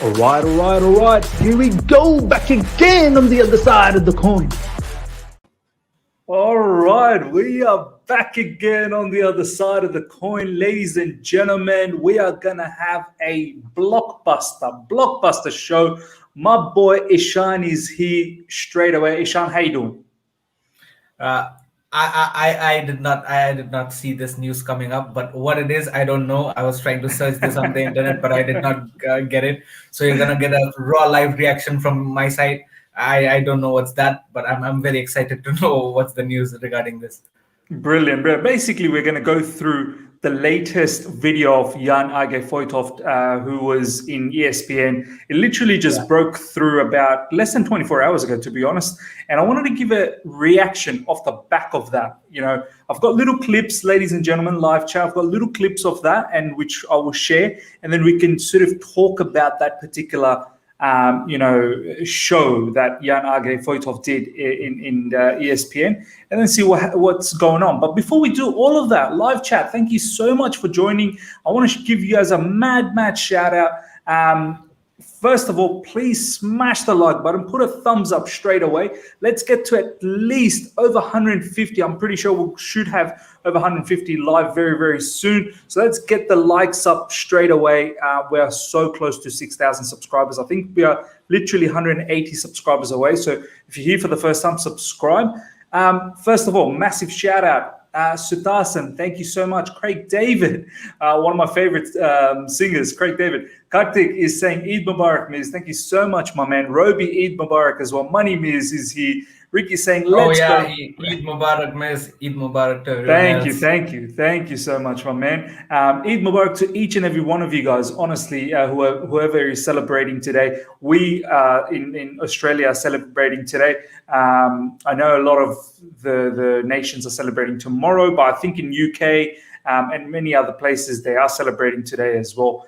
All right. Here we go, back again on the other side of the coin. All right, we are back again on the other side of the coin. Ladies and gentlemen, we are going to have a blockbuster show. My boy Ishan is here straight away. Ishan, how you doing? I did not see this news coming up, but what it is, I don't know. I was trying to search this on the internet, but I did not get it. So you're gonna get a raw live reaction from my side. I don't know what's that, but I'm very excited to know what's the news regarding this. Brilliant. Basically, we're going to go through the latest video of Jan Aage Fjortoft, who was in ESPN. It literally just broke through about less than 24 hours ago, to be honest. And I wanted to give a reaction off the back of that. You know, I've got little clips, ladies and gentlemen, live chat. I've got little clips of that, and which I will share. And then we can sort of talk about that particular show that Jan Aage Fjortoft did in ESPN, and then see what's going on. But before we do all of that, live chat, thank you so much for joining. I want to give you guys a mad shout out. First of all, please smash the like button, put a thumbs up straight away. Let's get to at least over 150. I'm pretty sure we should have over 150 live very soon. So let's get the likes up straight away. We are so close to 6,000 subscribers. I think we are literally 180 subscribers away. So if you're here for the first time, subscribe. First of all, massive shout out. Sudasan, thank you so much. Craig David, one of my favorite singers, Craig David. Kartik is saying Eid Mubarak, Miz. Thank you so much, my man. Roby, Eid Mubarak as well. Money Miz is here. Ricky saying, let's go. Eid Mubarak, Miz. Eid Mubarak to everyone. Thank you so much, my man. Eid Mubarak to each and every one of you guys. Honestly, whoever is celebrating today, we in Australia are celebrating today. I know a lot of the nations are celebrating tomorrow, but I think in UK and many other places they are celebrating today as well.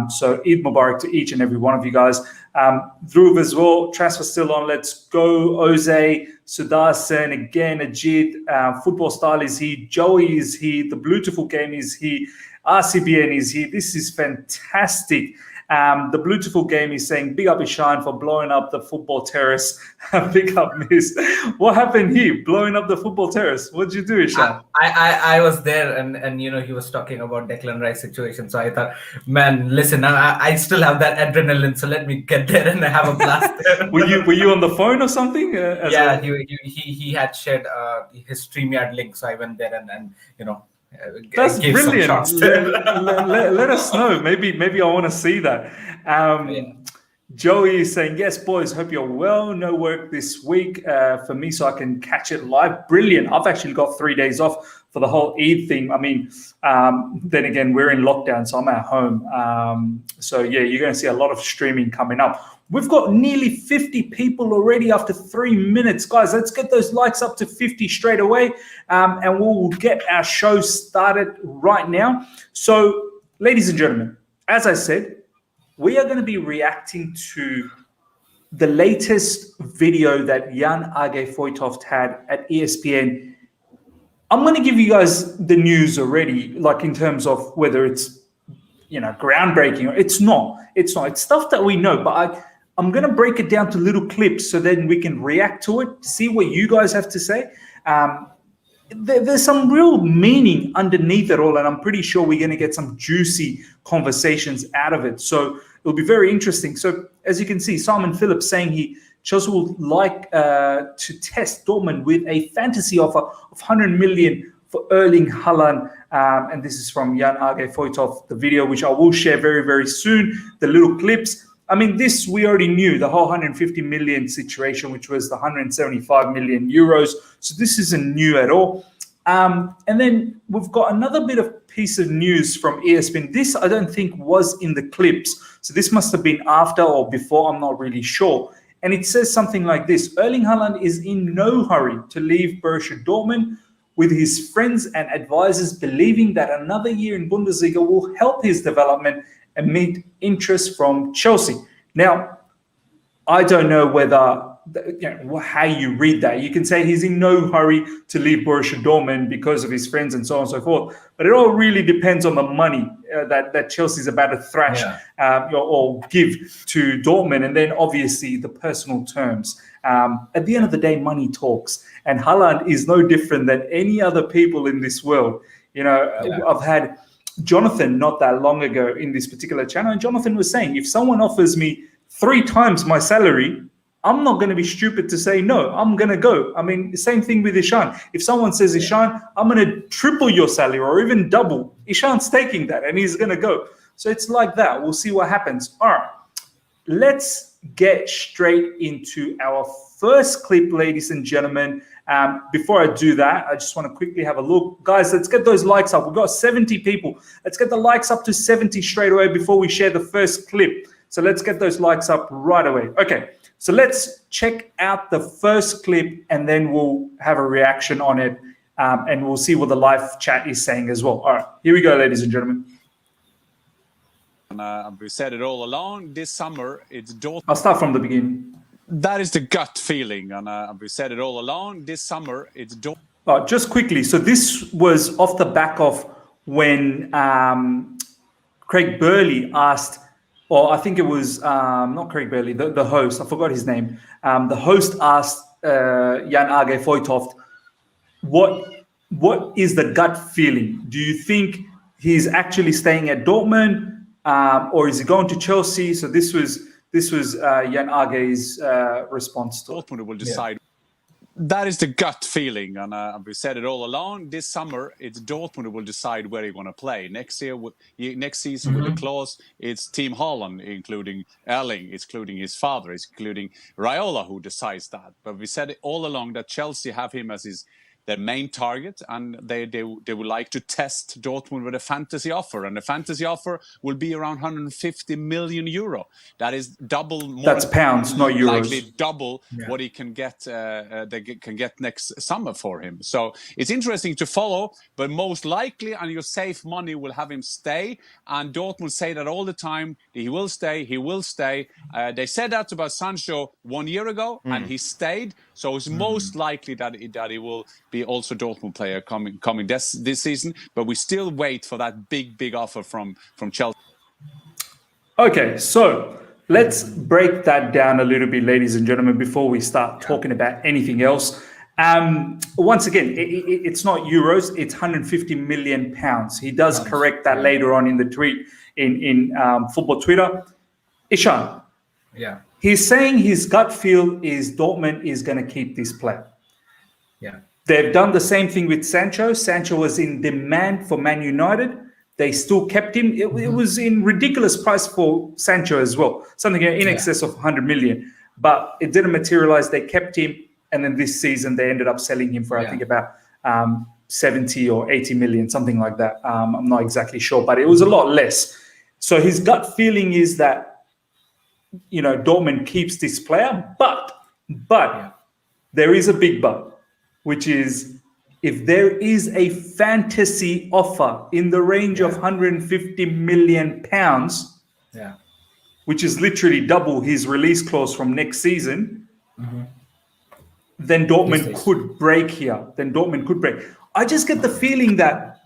So Eid Mubarak to each and every one of you guys. Dhruv as well, transfer still on. Let's go. Oze, Sudasan, again, Ajit, Football Style is here. Joey is here. The Bluetooth game is here. RCBN is here. This is fantastic. The Bluetooth game is saying, big up Ishan for blowing up the football terrace. Big up, Miss. What happened here? Blowing up the football terrace. What did you do, Ishan? I was there and he was talking about Declan Rice situation. So I thought, man, listen, I still have that adrenaline. So let me get there and have a blast there. Were you on the phone or something? He had shared his StreamYard link. So I went there and that's brilliant. Let us know. Maybe I want to see that. Joey is saying, yes, boys, hope you're well. No work this week for me, so I can catch it live. Brilliant. I've actually got 3 days off for the whole Eid thing. I mean, then again, we're in lockdown, so I'm at home. So yeah, you're going to see a lot of streaming coming up. We've got nearly 50 people already after 3 minutes. Guys, let's get those likes up to 50 straight away. And we'll get our show started right now. So, ladies and gentlemen, as I said, we are going to be reacting to the latest video that Jan Aage Fjortoft had at ESPN. I'm going to give you guys the news already, like in terms of whether it's, groundbreaking or it's not. It's stuff that we know, but I'm going to break it down to little clips so then we can react to it, see what you guys have to say. There's some real meaning underneath it all, and I'm pretty sure we're going to get some juicy conversations out of it. So it'll be very interesting. So as you can see, Simon Phillips saying Chelsea would like to test Dortmund with a fantasy offer of 100 million for Erling Haaland. And this is from Jan Aage Fjortoft, the video, which I will share very soon, the little clips. I mean, this we already knew, the whole 150 million situation, which was the 175 million euros. So this isn't new at all. And then we've got another bit of piece of news from ESPN. This I don't think was in the clips. So this must have been after or before, I'm not really sure. And it says something like this: Erling Haaland is in no hurry to leave Borussia Dortmund, with his friends and advisors believing that another year in Bundesliga will help his development and meet interest from Chelsea. Now, I don't know whether how you read that. You can say he's in no hurry to leave Borussia Dortmund because of his friends and so on and so forth. But it all really depends on the money that Chelsea's about to thrash or give to Dortmund, and then obviously the personal terms. At the end of the day, money talks, and Haaland is no different than any other people in this world. I've had Jonathan not that long ago in this particular channel, and Jonathan was saying, if someone offers me 3 times my salary, I'm not going to be stupid to say no. I'm going to go. I mean, same thing with Ishan. If someone says, Ishan, I'm going to triple your salary or even double, Ishan's taking that and he's going to go. So it's like that. We'll see what happens. All right, let's get straight into our first clip, ladies and gentlemen. Before I do that, I just want to quickly have a look. Guys, let's get those likes up. We've got 70 people. Let's get the likes up to 70 straight away before we share the first clip. So let's get those likes up right away. Okay, so let's check out the first clip and then we'll have a reaction on it, and we'll see what the live chat is saying as well. All right, here we go, ladies and gentlemen. We said it all along. This summer, it's Dortmund. I'll start from the beginning. That is the gut feeling. And we said it all along. This summer, it's Dortmund. Just quickly, so this was off the back of when Craig Burley asked, or I think it was not Craig Burley, the host, I forgot his name. The host asked Jan Aage Fjortoft, what is the gut feeling? Do you think he's actually staying at Dortmund, or is he going to Chelsea? So this was Jan Aage's response to Dortmund will decide. That is the gut feeling, and we said it all along. This summer, it's Dortmund who will decide where he want to play. Next season, with the clause, it's Team Haaland, including Erling, including his father, including Raiola, who decides that. But we said it all along that Chelsea have him as their main target, and they would like to test Dortmund with a fantasy offer, and the fantasy offer will be around 150 million euro. That is double more. That's pounds, not euros. Likely double what he can get. They can get next summer for him. So it's interesting to follow, but most likely, and your safe money will have him stay. And Dortmund say that all the time. He will stay. He will stay. They said that about Sancho 1 year ago, and he stayed. So it's most likely that he will be also Dortmund player coming this season, but we still wait for that big offer from Chelsea. Okay, so let's break that down a little bit, ladies and gentlemen, before we start talking about anything else. Once again, it's not euros, it's 150 million pounds. He does correct that later on in the tweet in football Twitter. Ishan. Yeah. He's saying his gut feel is Dortmund is going to keep this player. Yeah. They've done the same thing with Sancho. Sancho was in demand for Man United. They still kept him. It was in ridiculous price for Sancho as well, something in excess of 100 million. But it didn't materialize. They kept him. And then this season, they ended up selling him for, I think, about 70 or 80 million, something like that. I'm not exactly sure, but it was a lot less. So his gut feeling is that, Dortmund keeps this player, but there is a big but, which is if there is a fantasy offer in the range of 150 million pounds, which is literally double his release clause from next season, then Dortmund could break here. I just get the feeling that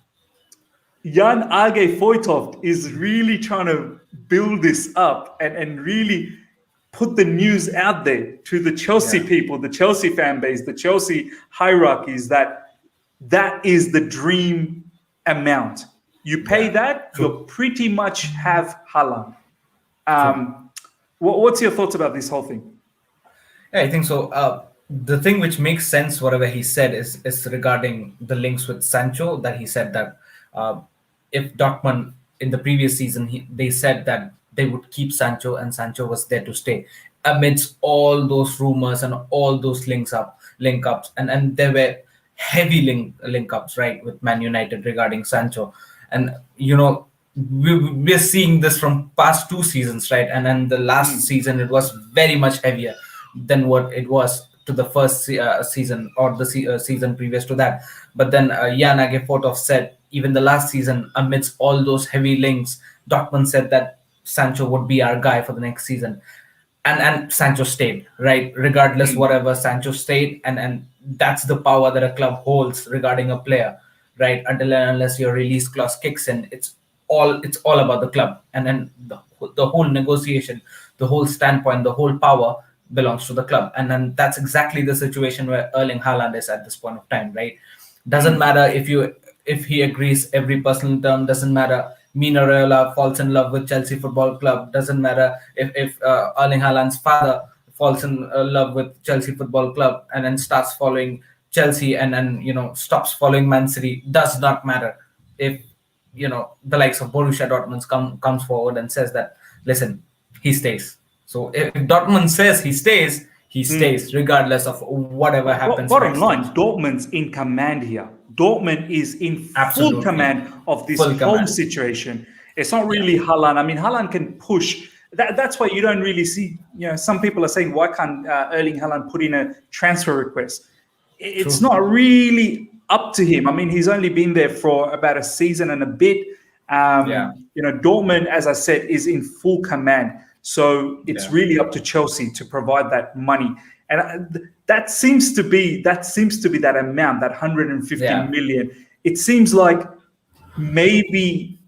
Jan Aage Fjortoft is really trying to build this up and really put the news out there to the Chelsea people, the Chelsea fan base, the Chelsea hierarchies, that is the dream amount. You pay that, you'll pretty much have Haaland. What's your thoughts about this whole thing? Yeah, I think so. The thing which makes sense, whatever he said, is regarding the links with Sancho, that he said that if Dortmund in the previous season, they said that they would keep Sancho, and Sancho was there to stay amidst all those rumors and all those link ups, and there were heavy link ups, right, with Man United regarding Sancho, and we're seeing this from past 2 seasons, right, and then the last season it was very much heavier than what it was to the first season or the season previous to that. But then Jan Aage Fjortoft said even the last season, amidst all those heavy links, Dortmund said that Sancho would be our guy for the next season. and Sancho stayed, right? Regardless, whatever Sancho stayed, and that's the power that a club holds regarding a player, right? Until and unless your release clause kicks in, it's all about the club, and then the whole negotiation, the whole standpoint, the whole power belongs to the club, and then that's exactly the situation where Erling Haaland is at this point of time, right? Doesn't matter if he agrees every personal term. Doesn't matter. Mino Raiola falls in love with Chelsea Football Club. Doesn't matter if Erling Haaland's father falls in love with Chelsea Football Club and then starts following Chelsea and then stops following Man City. Does not matter if the likes of Borussia Dortmund comes forward and says that, listen, he stays. So if Dortmund says he stays regardless of whatever happens. Bottom line, Dortmund's in command here. Dortmund is in full command of this whole situation. It's not really Haaland. I mean, Haaland can push. That's why you don't really see, some people are saying, why can't Erling Haaland put in a transfer request? It's not really up to him. I mean, he's only been there for about a season and a bit. Dortmund, as I said, is in full command. So it's really up to Chelsea to provide that money. And that seems to be that amount, that 150 million. It seems like maybe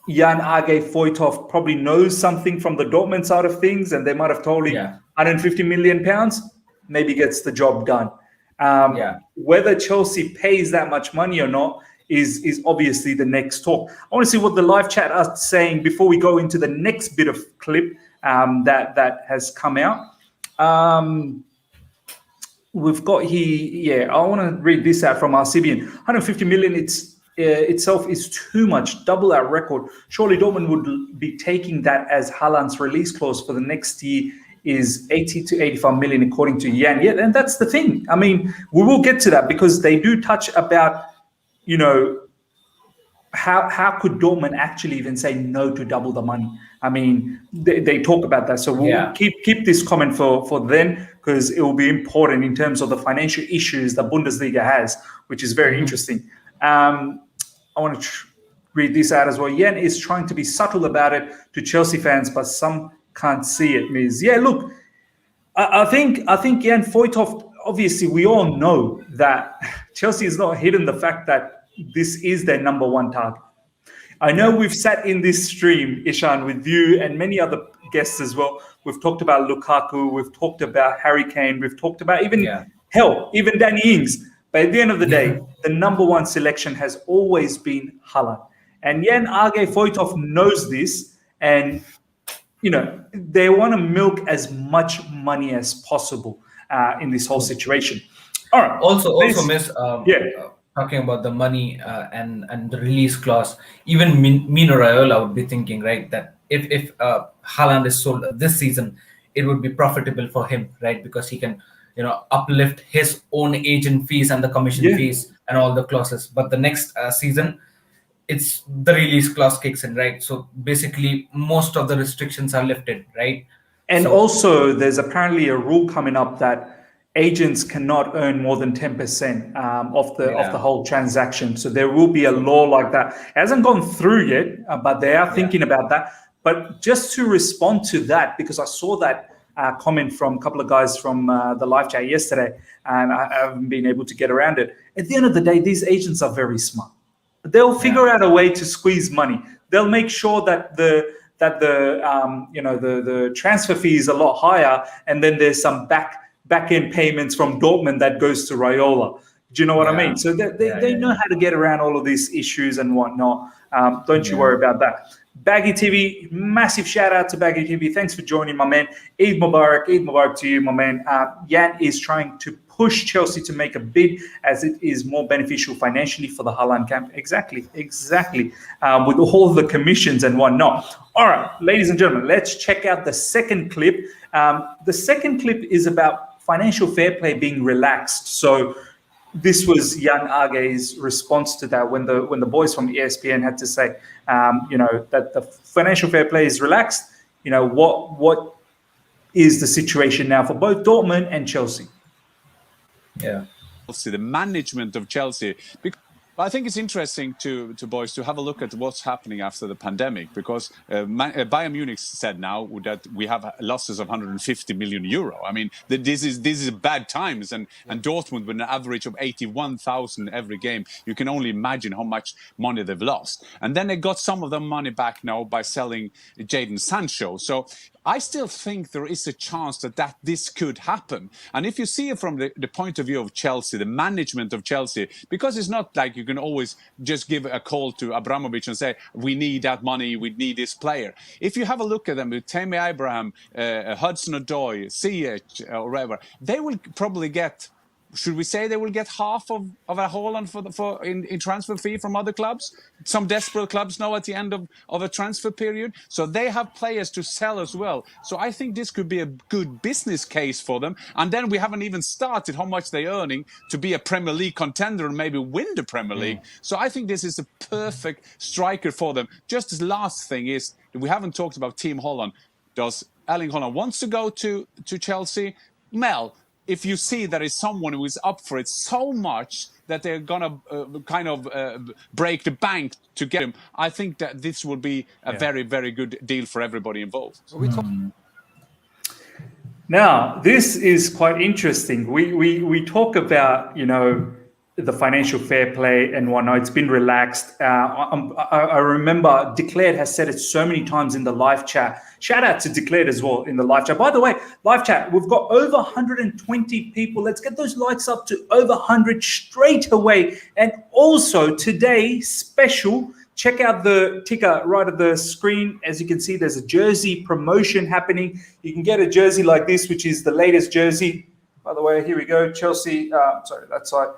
Jan Aage Fjortoft probably knows something from the Dortmund side of things, and they might have told him 150 million pounds, maybe gets the job done. Whether Chelsea pays that much money or not is obviously the next talk. I want to see what the live chat are saying before we go into the next bit of clip that has come out. We've got here, I want to read this out from Arcibian. 150 million itself is too much, double our record. Surely Dortmund would be taking that as Haaland's release clause for the next year is 80 to 85 million, according to Jan. Yeah, and that's the thing. I mean, we will get to that because they do touch about, how could Dortmund actually even say no to double the money? I mean, they talk about that. So we'll keep this comment for then, because it will be important in terms of the financial issues the Bundesliga has, which is very interesting. I want to read this out as well. Jan is trying to be subtle about it to Chelsea fans, but some can't see it, Miz. Yeah, look, I think Jan Fjortoft, obviously we all know that Chelsea is not hidden the fact that this is their number one target. I know we've sat in this stream, Ishan, with you and many other guests as well. We've talked about Lukaku, we've talked about Harry Kane, we've talked about even Danny Ings. But at the end of the day, the number one selection has always been Haaland. And Jan Aage Fjortoft knows this, and they want to milk as much money as possible in this whole situation. All right. Also, Miss, talking about the money and the release clause, even Mino Raiola would be thinking, right, that if Haaland is sold this season, it would be profitable for him, right, because he can uplift his own agent fees and the commission fees and all the clauses. But the next season, it's the release clause kicks in, right? So basically, most of the restrictions are lifted, right? And also, there's apparently a rule coming up that agents cannot earn more than 10% of the whole transaction. So there will be a law like that. It hasn't gone through yet, but they are thinking about that. But just to respond to that, because I saw that comment from a couple of guys from the live chat yesterday, and I haven't been able to get around it. At the end of the day, these agents are very smart. They'll figure out a way to squeeze money. They'll make sure that the transfer fee is a lot higher, and then there's some back end payments from Dortmund that goes to Raiola. Do you know what I mean? So they know how to get around all of these issues and whatnot. Don't you worry about that. Baggy TV, massive shout out to Baggy TV. Thanks for joining, my man. Eid Mubarak to you, my man. Jan is trying to push Chelsea to make a bid as it is more beneficial financially for the Haaland camp. Exactly. With all the commissions and whatnot. All right, ladies and gentlemen, let's check out the second clip. The second clip is about financial fair play being relaxed. So this was Jan Aage's response to that when the boys from ESPN had to say, that the financial fair play is relaxed. What is the situation now for both Dortmund and Chelsea? Yeah, the management of Chelsea. I think it's interesting to boys to have a look at what's happening after the pandemic, because Bayern Munich said now that we have losses of 150 million euro. I mean, this is bad times, and Dortmund with an average of 81,000 every game. You can only imagine how much money they've lost. And then they got some of the money back now by selling Jadon Sancho. So I still think there is a chance that this could happen. And if you see it from the point of view of Chelsea, the management of Chelsea, because it's not like you can always just give a call to Abramovich and say, we need that money, we need this player. If you have a look at them with Tammy Abraham, Hudson-Odoi, Ziyech, or whatever, they will probably get, should we say they will get half of a Haaland in transfer fee from other clubs? Some desperate clubs now at the end of a transfer period. So they have players to sell as well. So I think this could be a good business case for them. And then we haven't even started how much they're earning to be a Premier League contender and maybe win the Premier League. So I think this is a perfect striker for them. Just this last thing is, we haven't talked about Team Holland. Does Erling Haaland wants to go to Chelsea? Mel, if you see there is someone who is up for it so much that they're going to break the bank to get him, I think that this will be a very, very good deal for everybody involved. Now, this is quite interesting. We talk about, the financial fair play and whatnot. It's been relaxed. I remember Declared has said it so many times in the live chat. Shout out to Declared as well in the live chat. By the way, live chat, we've got over 120 people. Let's get those likes up to over 100 straight away. And also today, special, check out the ticker right at the screen. As you can see, there's a jersey promotion happening. You can get a jersey like this, which is the latest jersey. By the way, here we go. Chelsea, sorry, that side.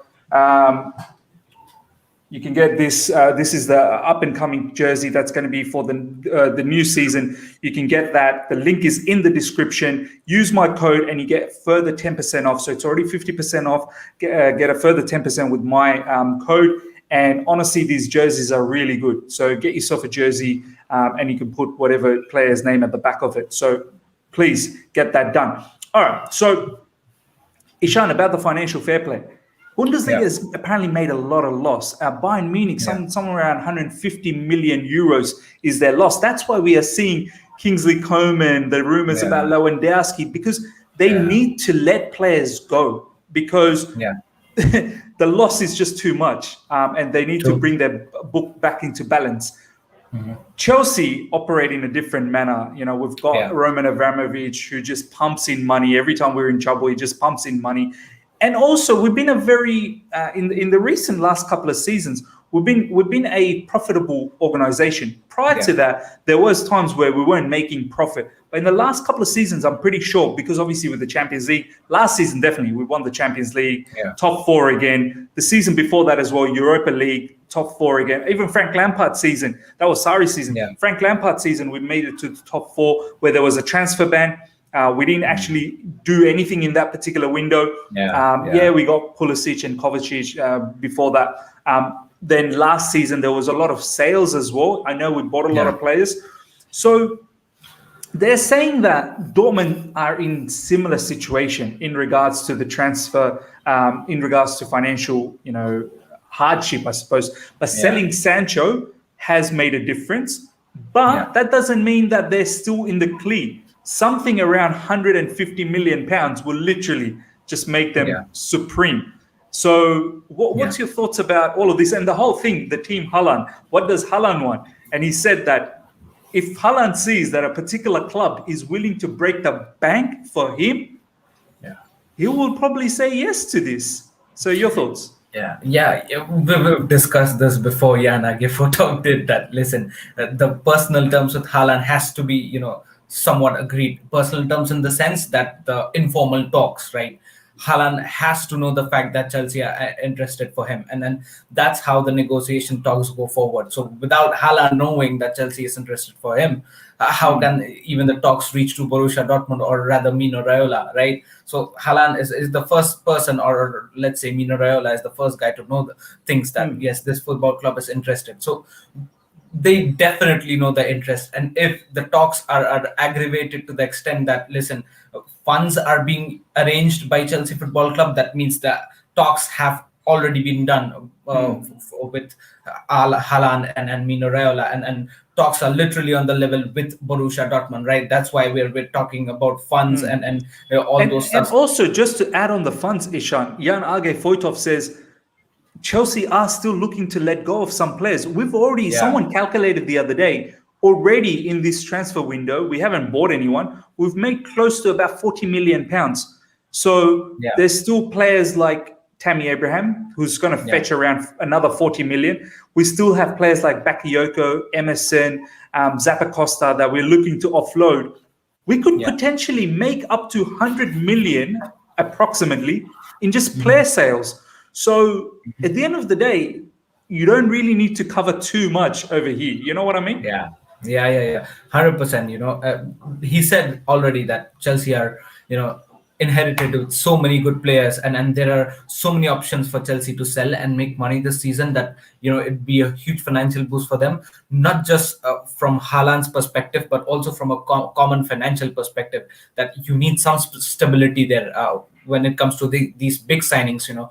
You can get this. This is the up-and-coming jersey that's going to be for the new season. You can get that. The link is in the description. Use my code and you get further 10% off. So it's already 50% off. Get a further 10% with my code. And honestly, these jerseys are really good. So get yourself a jersey and you can put whatever player's name at the back of it. So please get that done. All right. So Ishan, about the financial fair play. Bundesliga has apparently made a lot of loss. Bayern Munich, somewhere around 150 million euros is their loss. That's why we are seeing Kingsley Coman, the rumors about Lewandowski, because they need to let players go because the loss is just too much, and they need to bring their book back into balance. Chelsea operate in a different manner. We've got Roman Abramovich, who just pumps in money. Every time we're in trouble, he just pumps in money. And also, we've been a very in the recent last couple of seasons, we've been a profitable organization. Prior to that, there was times where we weren't making profit. But in the last couple of seasons, I'm pretty sure, because obviously with the Champions League, last season definitely we won the Champions League, top four again. The season before that as well, Europa League, top four again. Even Frank Lampard's season, that was Sarri's season. Frank Lampard's season, we made it to the top four where there was a transfer ban. We didn't actually do anything in that particular window. We got Pulisic and Kovacic before that. Then last season, there was a lot of sales as well. I know we bought a lot of players. So they're saying that Dortmund are in similar situation in regards to the transfer, in regards to financial, hardship, I suppose. But selling Sancho has made a difference. But that doesn't mean that they're still in the clean. Something around 150 million pounds will literally just make them supreme. So what's your thoughts about all of this and the whole thing, the team Haaland? What does Haaland want? And he said that if Haaland sees that a particular club is willing to break the bank for him, he will probably say yes to this. So your thoughts? We've discussed this before. Jan Aage Fjortoft did that. Listen, the personal terms with Haaland has to be, somewhat agreed. Personal terms in the sense that the informal talks, right? Haaland has to know the fact that Chelsea are interested for him. And then that's how the negotiation talks go forward. So without Haaland knowing that Chelsea is interested for him, how can even the talks reach to Borussia Dortmund or rather Mino Raiola, right? So Haaland is the first person, or let's say Mino Raiola is the first guy to know the things that, yes, this football club is interested. So they definitely know the interest. And if the talks are aggravated to the extent that, listen, funds are being arranged by Chelsea Football Club, that means the talks have already been done with Haaland and Mino Raiola, and talks are literally on the level with Borussia Dortmund, right? That's why we're talking about funds and all those stuff. And also, just to add on the funds, Ishan, Jan Aage Fjortoft says Chelsea are still looking to let go of some players. We've already, someone calculated the other day, already in this transfer window, we haven't bought anyone. We've made close to about £40 million. So there's still players like Tammy Abraham, who's going to fetch around another 40 million. We still have players like Bakayoko, Emerson, Zappacosta that we're looking to offload. We could potentially make up to 100 million approximately in just player sales. So at the end of the day, you don't really need to cover too much over here. You know what I mean? Yeah. 100%. You know, he said already that Chelsea are, you know, inherited with so many good players, and there are so many options for Chelsea to sell and make money this season that, you know, it'd be a huge financial boost for them, not just from Haaland's perspective, but also from a common financial perspective, that you need some stability there when it comes to these big signings. You know,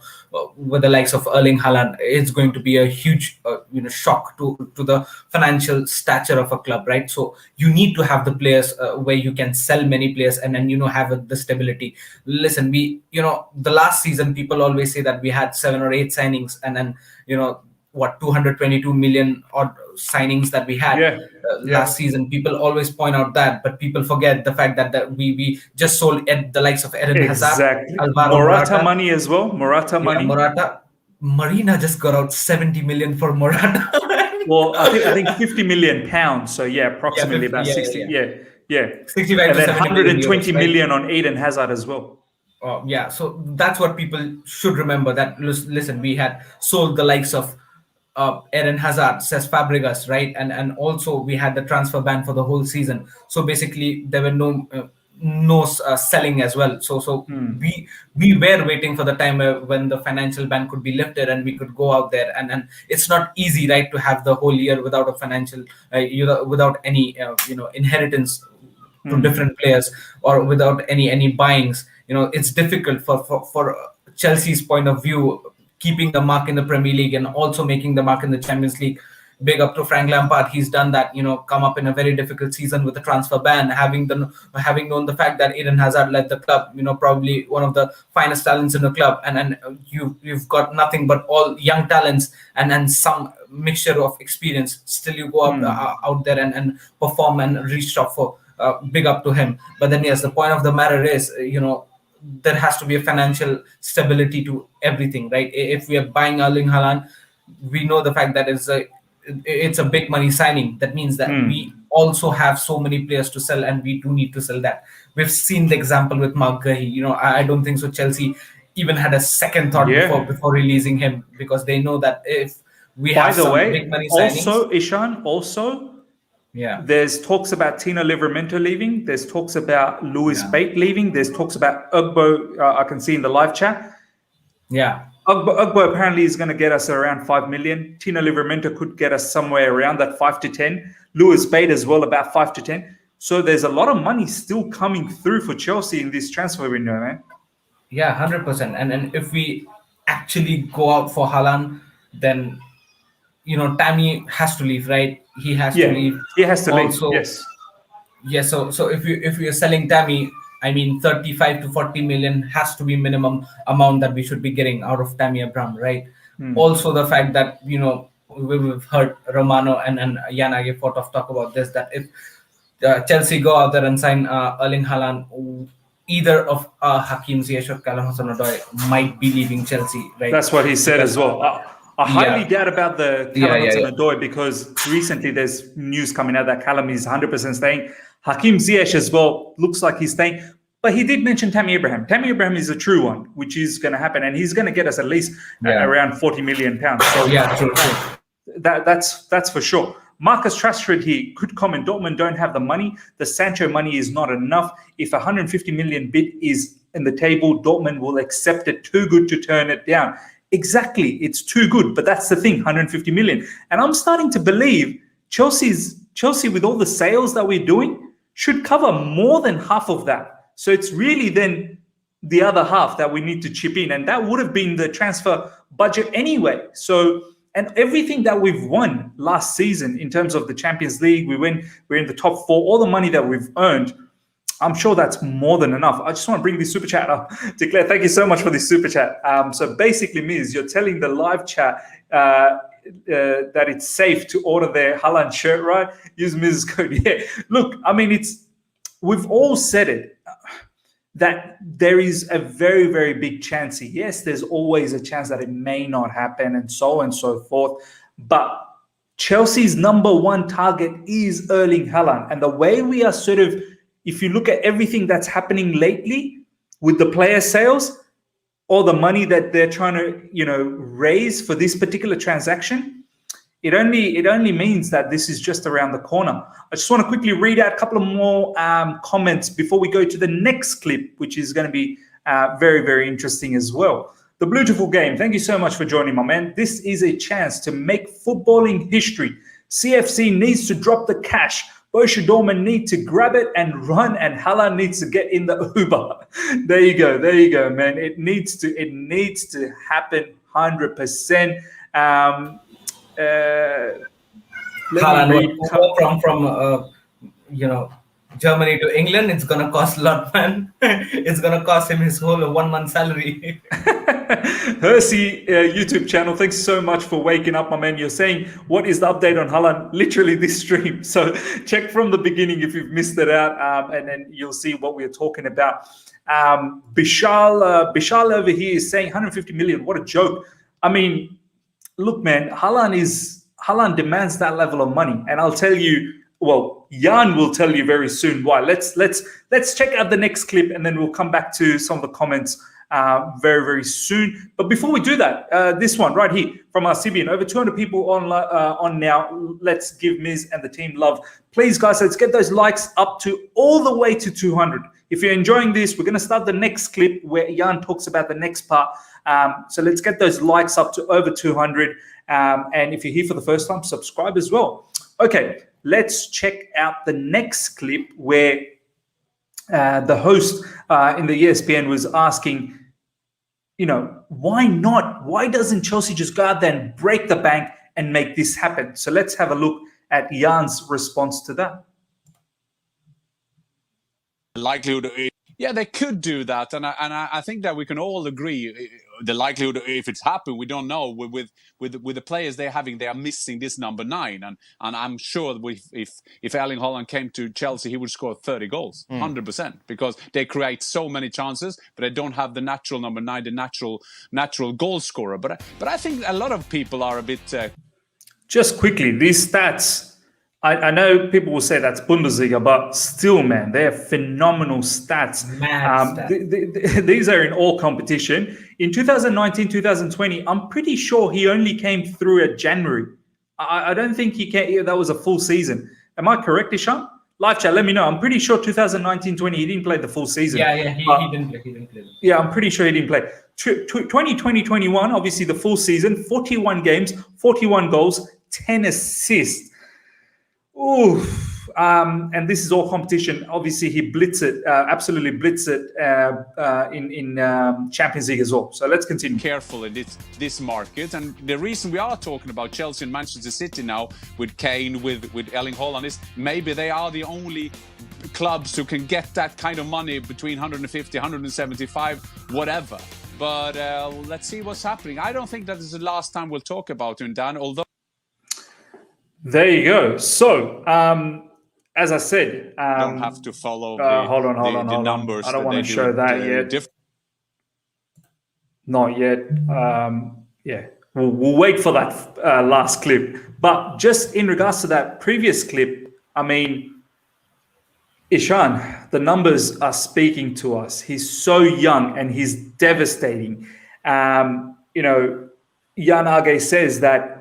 with the likes of Erling Haaland, it's going to be a huge shock to the financial stature of a club, right? So you need to have the players where you can sell many players and then, you know, have the stability. Listen, the last season, people always say that we had 7 or 8 signings, and then, you know, 222 million odd signings that we had last season. People always point out that, but people forget the fact that we just sold the likes of Eden Hazard, Alvaro Morata money as well. Marina just got out 70 million for Morata. Well, I think 50 million pounds. So approximately about 60. 65 and to then 120 million on Eden Hazard as well. So that's what people should remember. That listen, we had sold the likes of Eden Hazard, Cesc Fabregas, right, and also we had the transfer ban for the whole season. So basically, there were no selling as well. So we were waiting for the time when the financial ban could be lifted and we could go out there. And it's not easy, right, to have the whole year without a financial, without any inheritance to different players, or without any buyings. You know, it's difficult for Chelsea's point of view, keeping the mark in the Premier League and also making the mark in the Champions League. Big up to Frank Lampard. He's done that, you know, come up in a very difficult season with the transfer ban, having known the fact that Eden Hazard led the club, you know, probably one of the finest talents in the club, and you've got nothing but all young talents and some mixture of experience. Still you go out there and perform and reach top for. Big up to him. But then yes, the point of the matter is, you know, there has to be a financial stability to everything, right? If we are buying Erling Haaland, we know the fact that it's a big money signing. That means that we also have so many players to sell, and we do need to sell that. We've seen the example with Mark Guehi. You know, I don't think so Chelsea even had a second thought before releasing him, because they know that if we have some big money signings. Also, Ishan, there's talks about Tino Livramento leaving. There's talks about Lewis Bate leaving. There's talks about Ugbo. I can see in the live chat. Ugbo apparently is going to get us around 5 million. Tino Livramento could get us somewhere around that 5 to 10. Lewis Bate as well, about 5 to 10. So there's a lot of money still coming through for Chelsea in this transfer window, man. 100%. And if we actually go out for Haaland, then, you know, Tammy has to leave, right? He has to leave. He has to leave. Yes. Yeah. So if we are selling Tammy, I mean, 35 to 40 million has to be minimum amount that we should be getting out of Tammy Abraham, right? Also, the fact that, you know, we've heard Romano and Jan Aage Fjortoft talk about this, that if Chelsea go out there and sign Erling Haaland, either of Hakim Ziyech or Callum Hudson-Odoi might be leaving Chelsea, right? That's what he said as well. I highly doubt about the Callum Hudson-Odoi, because recently there's news coming out that Callum is 100% staying. Hakim Ziyech as well looks like he's staying. But he did mention Tammy Abraham. Tammy Abraham is a true one, which is going to happen. And he's going to get us at least around 40 million pounds. So true. That's for sure. Marcus Rashford here could comment, Dortmund don't have the money. The Sancho money is not enough. If 150 million bid is in the table, Dortmund will accept it. Too good to turn it down. Exactly. It's too good. But that's the thing, 150 million. And I'm starting to believe Chelsea, with all the sales that we're doing, should cover more than half of that. So it's really then the other half that we need to chip in, and that would have been the transfer budget anyway. So, and everything that we've won last season in terms of the Champions League, we're in the top 4, all the money that we've earned, I'm sure that's more than enough. I just want to bring this super chat up. Declare, thank you so much for this super chat. So basically, Miz, you're telling the live chat that it's safe to order their Haaland shirt, right? Use Miz's code. Yeah. Look, I mean, we've all said it, that there is a very, very big chance. Yes, there's always a chance that it may not happen and so on and so forth. But Chelsea's number one target is Erling Haaland. And the way we are sort of, if you look at everything that's happening lately with the player sales or the money that they're trying to, raise for this particular transaction, it only means that this is just around the corner. I just want to quickly read out a couple of more comments before we go to the next clip, which is going to be very, very interesting as well. The Beautiful Game, thank you so much for joining, my man. This is a chance to make footballing history. CFC needs to drop the cash. Borussia Dortmund need to grab it and run, and Haaland needs to get in the Uber. There you go, man. It needs to happen 100%. Haaland from Germany to England, it's gonna cost a lot, man. It's gonna cost him his whole 1 month salary. Hersey YouTube channel, thanks so much for waking up, my man. You're saying, what is the update on Haaland? Literally this stream. So check from the beginning if you've missed it out, and then you'll see what we're talking about. Bishal over here is saying 150 million. What a joke. I mean, look, man, Haaland demands that level of money, and I'll tell you. Well, Jan will tell you very soon why. Let's check out the next clip, and then we'll come back to some of the comments very, very soon. But before we do that, this one right here from our CBN, over 200 people on now. Let's give Miz and the team love. Please, guys, let's get those likes up to all the way to 200. If you're enjoying this, we're going to start the next clip where Jan talks about the next part. So let's get those likes up to over 200. And if you're here for the first time, subscribe as well. Okay. Let's check out the next clip where the host in the ESPN was asking, why not? Why doesn't Chelsea just go out there and break the bank and make this happen? So let's have a look at Jan's response to that. Likelihood, yeah, they could do that, and I think that we can all agree. The likelihood, if it's happened, we don't know. With the players they're having, they are missing this number 9, and I'm sure if Erling Haaland came to Chelsea, he would score 30 goals, 100%, because they create so many chances, but they don't have the natural number 9, the natural goal scorer. But I think a lot of people are a bit. Just quickly, these stats. I know people will say that's Bundesliga, but still, man, they're phenomenal stats. These are in all competition. In 2019, 2020, I'm pretty sure he only came through at January. I don't think he came. That was a full season. Am I correct, Ishan? Live chat, let me know. I'm pretty sure 2019-20, he didn't play the full season. Yeah, he didn't play. Yeah, I'm pretty sure he didn't play. 2020-21, obviously the full season, 41 games, 41 goals, 10 assists. Oof. And this is all competition. Obviously, he absolutely blitz it in Champions League as well. So let's continue. Careful in this market, and the reason we are talking about Chelsea and Manchester City now with Kane, with Erling Haaland, is maybe they are the only clubs who can get that kind of money between 150, 175, whatever. But let's see what's happening. I don't think that is the last time we'll talk about him, Dan, although. There you go. So, as I said, don't have to follow the numbers. I don't want to show that yet. Not yet. Yeah, we'll wait for that last clip. But just in regards to that previous clip, I mean, Ishan, the numbers are speaking to us. He's so young and he's devastating. Jan Aage says that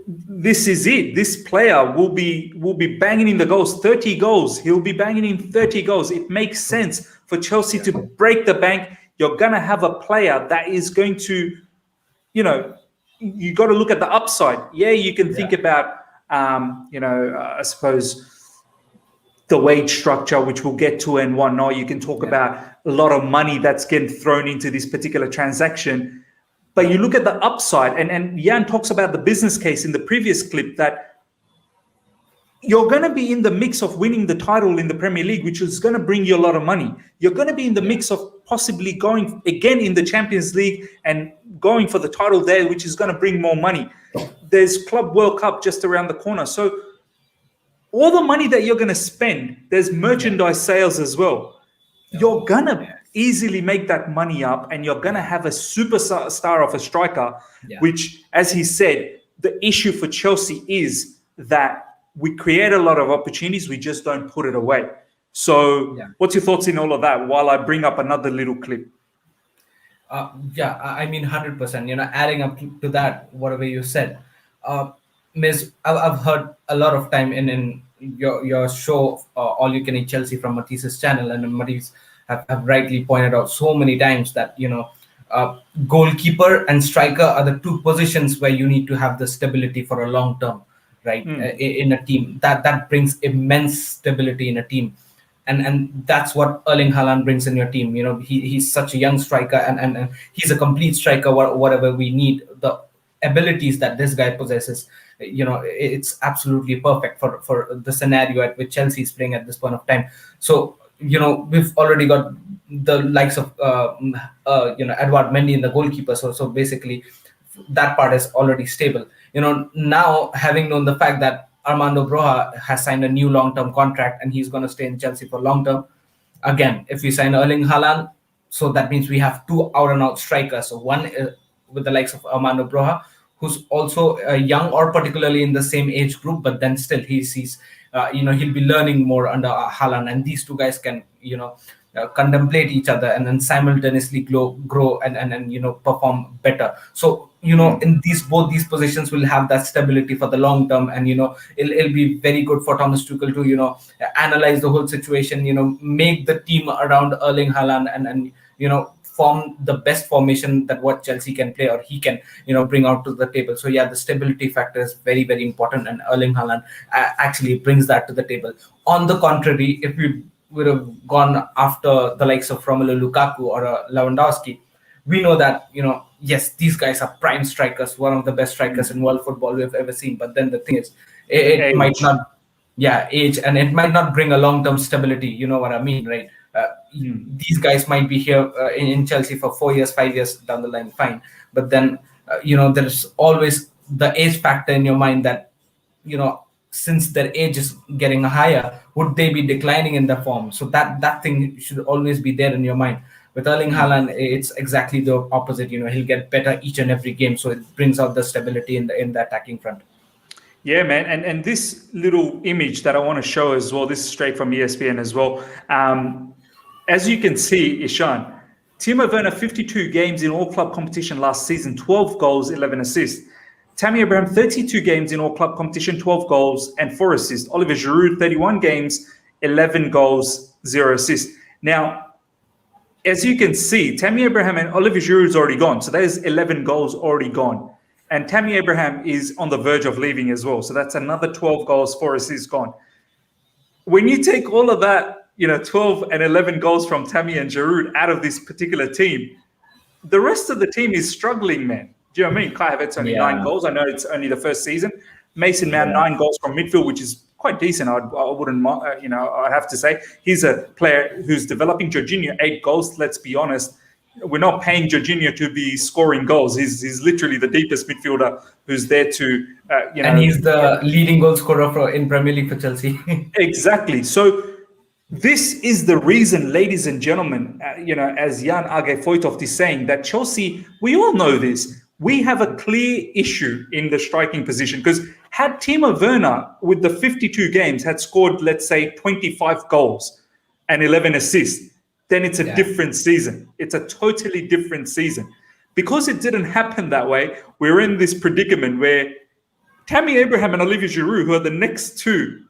this is it. This player will be banging in the goals, 30 goals. He'll be banging in 30 goals. It makes sense for Chelsea to break the bank. You're going to have a player that is going to, you got to look at the upside. Yeah, you can think about, I suppose, the wage structure, which we'll get to and whatnot. You can talk about a lot of money that's getting thrown into this particular transaction. But you look at the upside, and Jan talks about the business case in the previous clip, that you're going to be in the mix of winning the title in the Premier League, which is going to bring you a lot of money. You're going to be in the mix of possibly going again in the Champions League and going for the title there, which is going to bring more money. There's Club World Cup just around the corner. So all the money that you're going to spend, there's merchandise sales as well. You're going to easily make that money up, and you're going to have a superstar of a striker, which, as he said, the issue for Chelsea is that we create a lot of opportunities, we just don't put it away. So what's your thoughts in all of that while I bring up another little clip? I mean, 100%, adding up to that, whatever you said. Miss, I've heard a lot of time in your show, All You Can Eat Chelsea from Matisse's channel, and Matisse have rightly pointed out so many times that, goalkeeper and striker are the two positions where you need to have the stability for a long term. Right, in a team that brings immense stability in a team, and that's what Erling Haaland brings in your team. He's such a young striker, and he's a complete striker. Whatever we need, the abilities that this guy possesses, it's absolutely perfect for the scenario at which Chelsea is playing at this point of time. So we've already got the likes of Edouard Mendy in the goalkeeper. So basically, that part is already stable. Now having known the fact that Armando Broja has signed a new long-term contract and he's going to stay in Chelsea for long-term, again, if we sign Erling Haaland, so that means we have two out-and-out strikers. So one with the likes of Armando Broja, who's also young or particularly in the same age group, but then still he's he'll be learning more under Haaland, and these two guys can contemplate each other and then simultaneously grow and perform better. So in both these positions will have that stability for the long term, and it'll be very good for Thomas Tuchel to analyze the whole situation, make the team around Erling Haaland and form the best formation that what Chelsea can play, or he can bring out to the table. So the stability factor is very, very important, and Erling Haaland actually brings that to the table. On the contrary, if we would have gone after the likes of Romelu Lukaku or Lewandowski, we know that yes, these guys are prime strikers, one of the best strikers in world football we've ever seen. But then the thing is, it might not, age, and it might not bring a long-term stability. You know what I mean, right? These guys might be here in Chelsea for 4 years, 5 years down the line, fine. But then there's always the age factor in your mind that since their age is getting higher, would they be declining in the form? So that thing should always be there in your mind. With Erling Haaland, it's exactly the opposite. He'll get better each and every game, so it brings out the stability in the attacking front. Yeah, man. And this little image that I want to show as well, this is straight from ESPN as well. As you can see, Ishan, Timo Werner, 52 games in all-club competition last season, 12 goals, 11 assists. Tammy Abraham, 32 games in all-club competition, 12 goals and 4 assists. Oliver Giroud, 31 games, 11 goals, 0 assists. Now, as you can see, Tammy Abraham and Oliver Giroud is already gone. So there's 11 goals already gone. And Tammy Abraham is on the verge of leaving as well. So that's another 12 goals, 4 assists gone. When you take all of that, 12 and 11 goals from Tammy and Giroud out of this particular team, the rest of the team is struggling, man. Do you know what I mean? Kai Havertz only 9 goals. I know it's only the first season. Mason Mount, 9 goals from midfield, which is quite decent. I wouldn't, I'd have to say. He's a player who's developing. Jorginho, 8 goals. Let's be honest. We're not paying Jorginho to be scoring goals. He's literally the deepest midfielder who's there to, And he's the leading goal scorer in Premier League for Chelsea. Exactly. So this is the reason, ladies and gentlemen, as Jan Aage Fjortoft is saying, that Chelsea, we all know this. We have a clear issue in the striking position, because had Timo Werner, with the 52 games, had scored, let's say, 25 goals and 11 assists, then it's a different season. It's a totally different season. Because it didn't happen that way, we're in this predicament where Tammy Abraham and Olivier Giroud, who are the next two,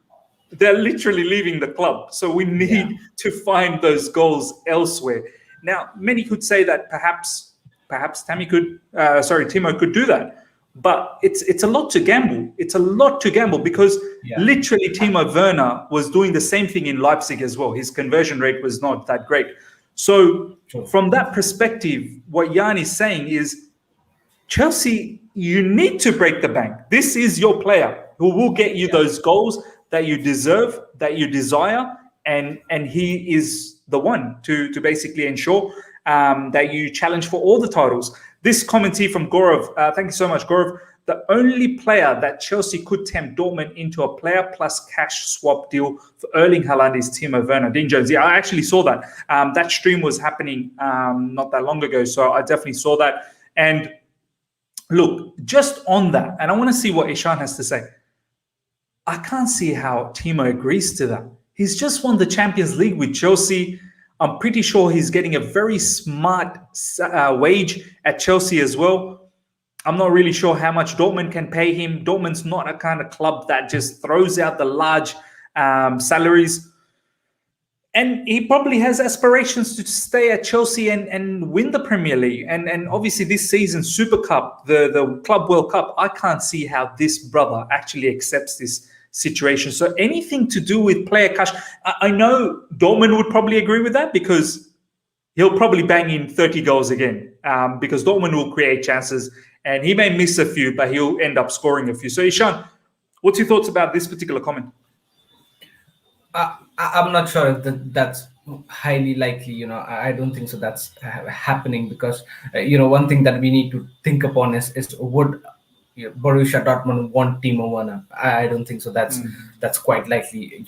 they're literally leaving the club. So we need to find those goals elsewhere. Now, many could say that perhaps Timo could do that. but it's a lot to gamble. It's a lot to gamble because literally Timo Werner was doing the same thing in Leipzig as well. His conversion rate was not that great. So from that perspective, what Jan is saying is, Chelsea, you need to break the bank. This is your player who will get you those goals that you deserve, that you desire, and he is the one to basically ensure that you challenge for all the titles. This comment here from Gaurav, thank you so much, Gaurav. The only player that Chelsea could tempt Dortmund into a player plus cash swap deal for Erling Haaland is Timo Werner. Dean Jones, yeah, I actually saw that. That stream was happening not that long ago, so I definitely saw that. And look, just on that, and I want to see what Ishan has to say. I can't see how Timo agrees to that. He's just won the Champions League with Chelsea. I'm pretty sure he's getting a very smart wage at Chelsea as well. I'm not really sure how much Dortmund can pay him. Dortmund's not a kind of club that just throws out the large salaries. And he probably has aspirations to stay at Chelsea and win the Premier League. And obviously this season, Super Cup, the Club World Cup, I can't see how this brother actually accepts this situation. So anything to do with player cash, I know Dortmund would probably agree with that because he'll probably bang in 30 goals again because Dortmund will create chances and he may miss a few, but he'll end up scoring a few. So Ishan, what's your thoughts about this particular comment? I'm not sure if that's highly likely. I don't think so that's happening because, one thing that we need to think upon is would Borussia Dortmund want Timo Werner? I don't think so. That's quite likely.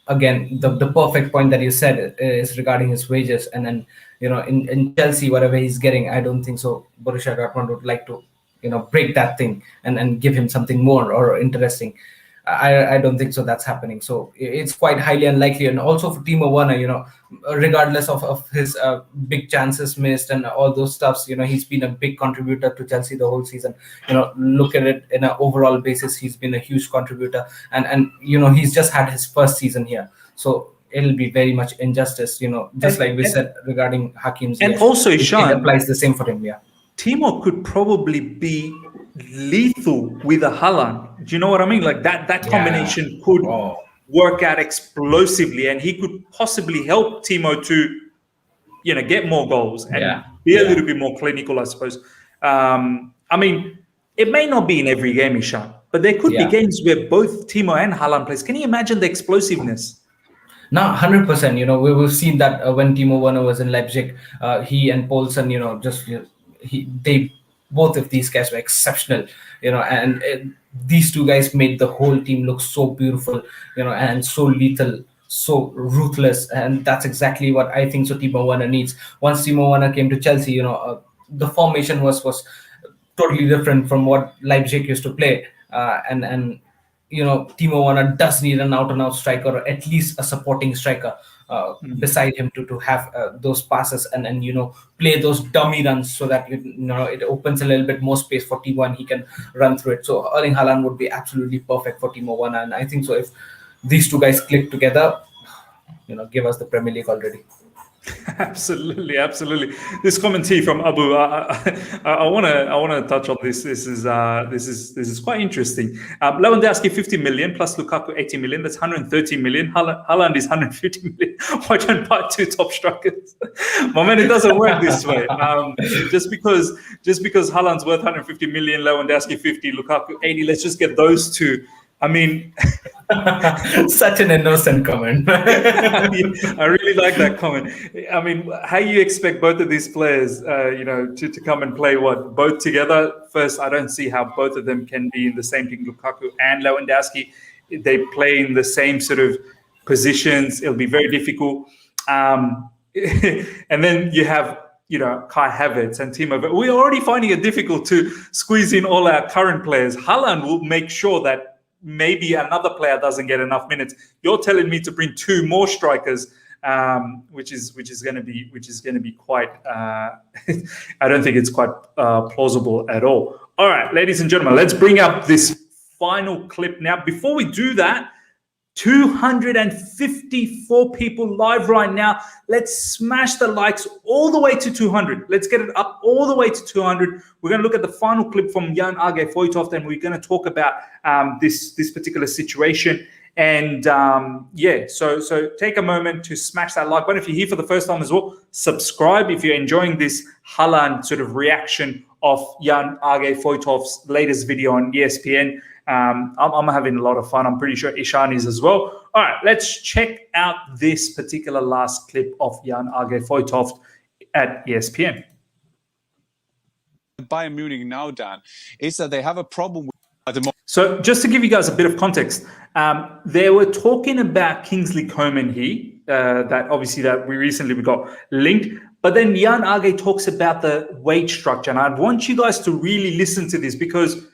Again, the perfect point that you said is regarding his wages, and then in Chelsea, whatever he's getting, I don't think so. Borussia Dortmund would like to break that thing and give him something more or interesting. I don't think so that's happening. So it's quite highly unlikely. And also for Timo Werner, regardless of his big chances missed and all those stuffs, he's been a big contributor to Chelsea the whole season. Look at it in an overall basis, he's been a huge contributor. And he's just had his first season here. So it'll be very much injustice, just like we said regarding Hakim's. And also, Ishan, it applies the same for him, yeah. Timo could probably be lethal with a Haaland. Do you know what I mean? Like that combination could work out explosively, and he could possibly help Timo to, get more goals and be a little bit more clinical, I suppose. I mean, it may not be in every game, Ishan, but there could be games where both Timo and Haaland plays. Can you imagine the explosiveness? No, 100%. We've seen that when Timo Werner was in Leipzig, he and Poulsen, both of these guys were exceptional, and these two guys made the whole team look so beautiful, and so lethal, so ruthless, and that's exactly what I think so Timo Werner needs. Once Timo Werner came to Chelsea, the formation was totally different from what Leipzig used to play, and Timo Werner does need an out-and-out striker, or at least a supporting striker beside him to have those passes and play those dummy runs so that it opens a little bit more space for Timo and he can run through it. So Erling Haaland would be absolutely perfect for Timo Werner, and I think so if these two guys click together, give us the Premier League already. Absolutely. This comment here from Abu, I want to touch on this. This is quite interesting. Lewandowski 50 million plus Lukaku 80 million. That's 130 million. Haaland is 150 million. Why don't buy two top strikers? My man, it doesn't work this way. Just because Haaland's worth 150 million, Lewandowski 50, Lukaku 80. Let's just get those two. I mean, such an innocent comment. I really like that comment. I mean, how you expect both of these players, to come and play both together? First, I don't see how both of them can be in the same team. Lukaku and Lewandowski, they play in the same sort of positions. It'll be very difficult. And then you have, Kai Havertz and Timo. But we're already finding it difficult to squeeze in all our current players. Haaland will make sure that maybe another player doesn't get enough minutes. You're telling me to bring two more strikers, which is going to be quite. I don't think it's quite plausible at all. All right, ladies and gentlemen, let's bring up this final clip now. Before we do that, 254 people live right now. Let's smash the likes all the way to 200. Let's get it up all the way to 200. We're going to look at the final clip from Jan Aage Fjortoft, and we're going to talk about this particular situation. And so take a moment to smash that like button. If you're here for the first time as well, subscribe. If you're enjoying this Haaland sort of reaction of Jan Aage Fjortoft's latest video on ESPN, I'm having a lot of fun. I'm pretty sure Ishan is as well. All right, let's check out this particular last clip of Jan Aage Fjortoft at ESPN. Bayern Munich now, Dan, is that they have a problem with at the moment. So just to give you guys a bit of context, they were talking about Kingsley Coman here, that obviously that we recently got linked. But then Jan Aage talks about the wage structure. And I want you guys to really listen to this, because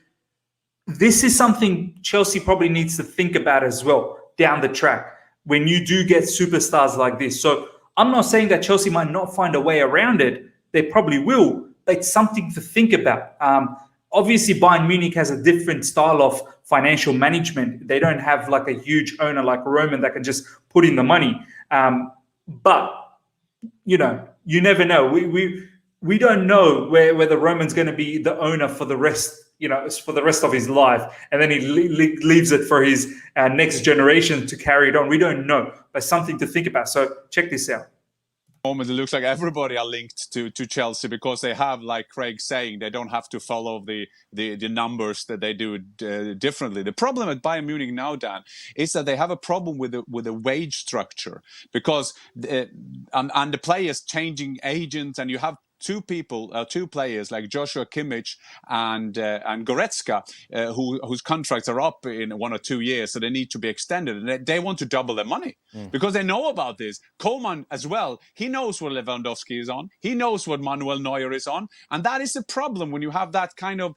this is something Chelsea probably needs to think about as well down the track when you do get superstars like this. So I'm not saying that Chelsea might not find a way around it. They probably will, but it's something to think about. Obviously, Bayern Munich has a different style of financial management. They don't have like a huge owner like Roman that can just put in the money. But, you know, you never know. We don't know whether Roman's going to be the owner for the rest, for the rest of his life, and then he leaves it for his next generation to carry it on. We don't know, but something to think about. So check this out. Moment, it looks like everybody are linked to Chelsea, because they have, like Craig saying, they don't have to follow the numbers that they do differently. The problem at Bayern Munich now, Dan, is that they have a problem with the wage structure, because and the players changing agents, and you have two players like Joshua Kimmich and Goretzka, whose contracts are up in 1 or 2 years, so they need to be extended. And they want to double their money because they know about this. Coleman as well, he knows what Lewandowski is on. He knows what Manuel Neuer is on. And that is a problem when you have that kind of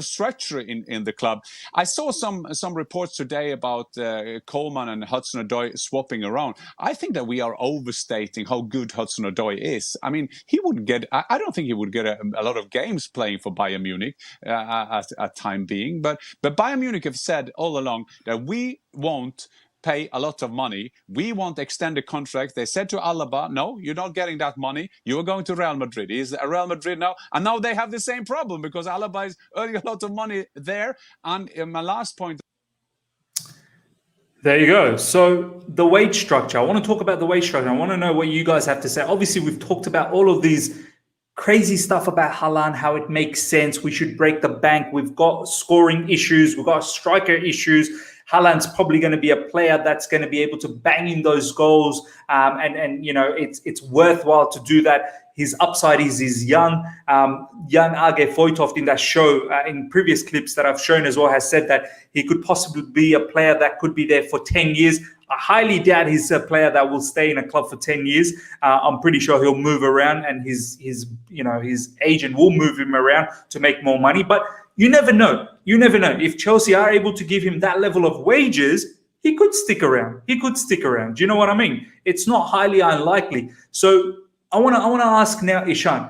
structure in the club. I saw some reports today about Coleman and Hudson-Odoi swapping around. I think that we are overstating how good Hudson-Odoi is. I mean, he wouldn't get. I don't think he would get a lot of games playing for Bayern Munich at time being. But Bayern Munich have said all along that we won't pay a lot of money. We want extended contract. They said to Alaba, no, you're not getting that money. You are going to Real Madrid. He's at Real Madrid now. And now they have the same problem, because Alaba is earning a lot of money there. And my last point. There you go. So the wage structure. I want to talk about the wage structure. I want to know what you guys have to say. Obviously, we've talked about all of these crazy stuff about Haaland, how it makes sense. We should break the bank. We've got scoring issues. We've got striker issues. Haaland's probably going to be a player that's going to be able to bang in those goals. And it's worthwhile to do that. His upside is he's young. Jan Aage Fjortoft in that show, in previous clips that I've shown as well, has said that he could possibly be a player that could be there for 10 years. I highly doubt he's a player that will stay in a club for 10 years. I'm pretty sure he'll move around, and his agent will move him around to make more money. But you never know. You never know. If Chelsea are able to give him that level of wages, he could stick around. Do you know what I mean? It's not highly unlikely. So I want to ask now, Ishan.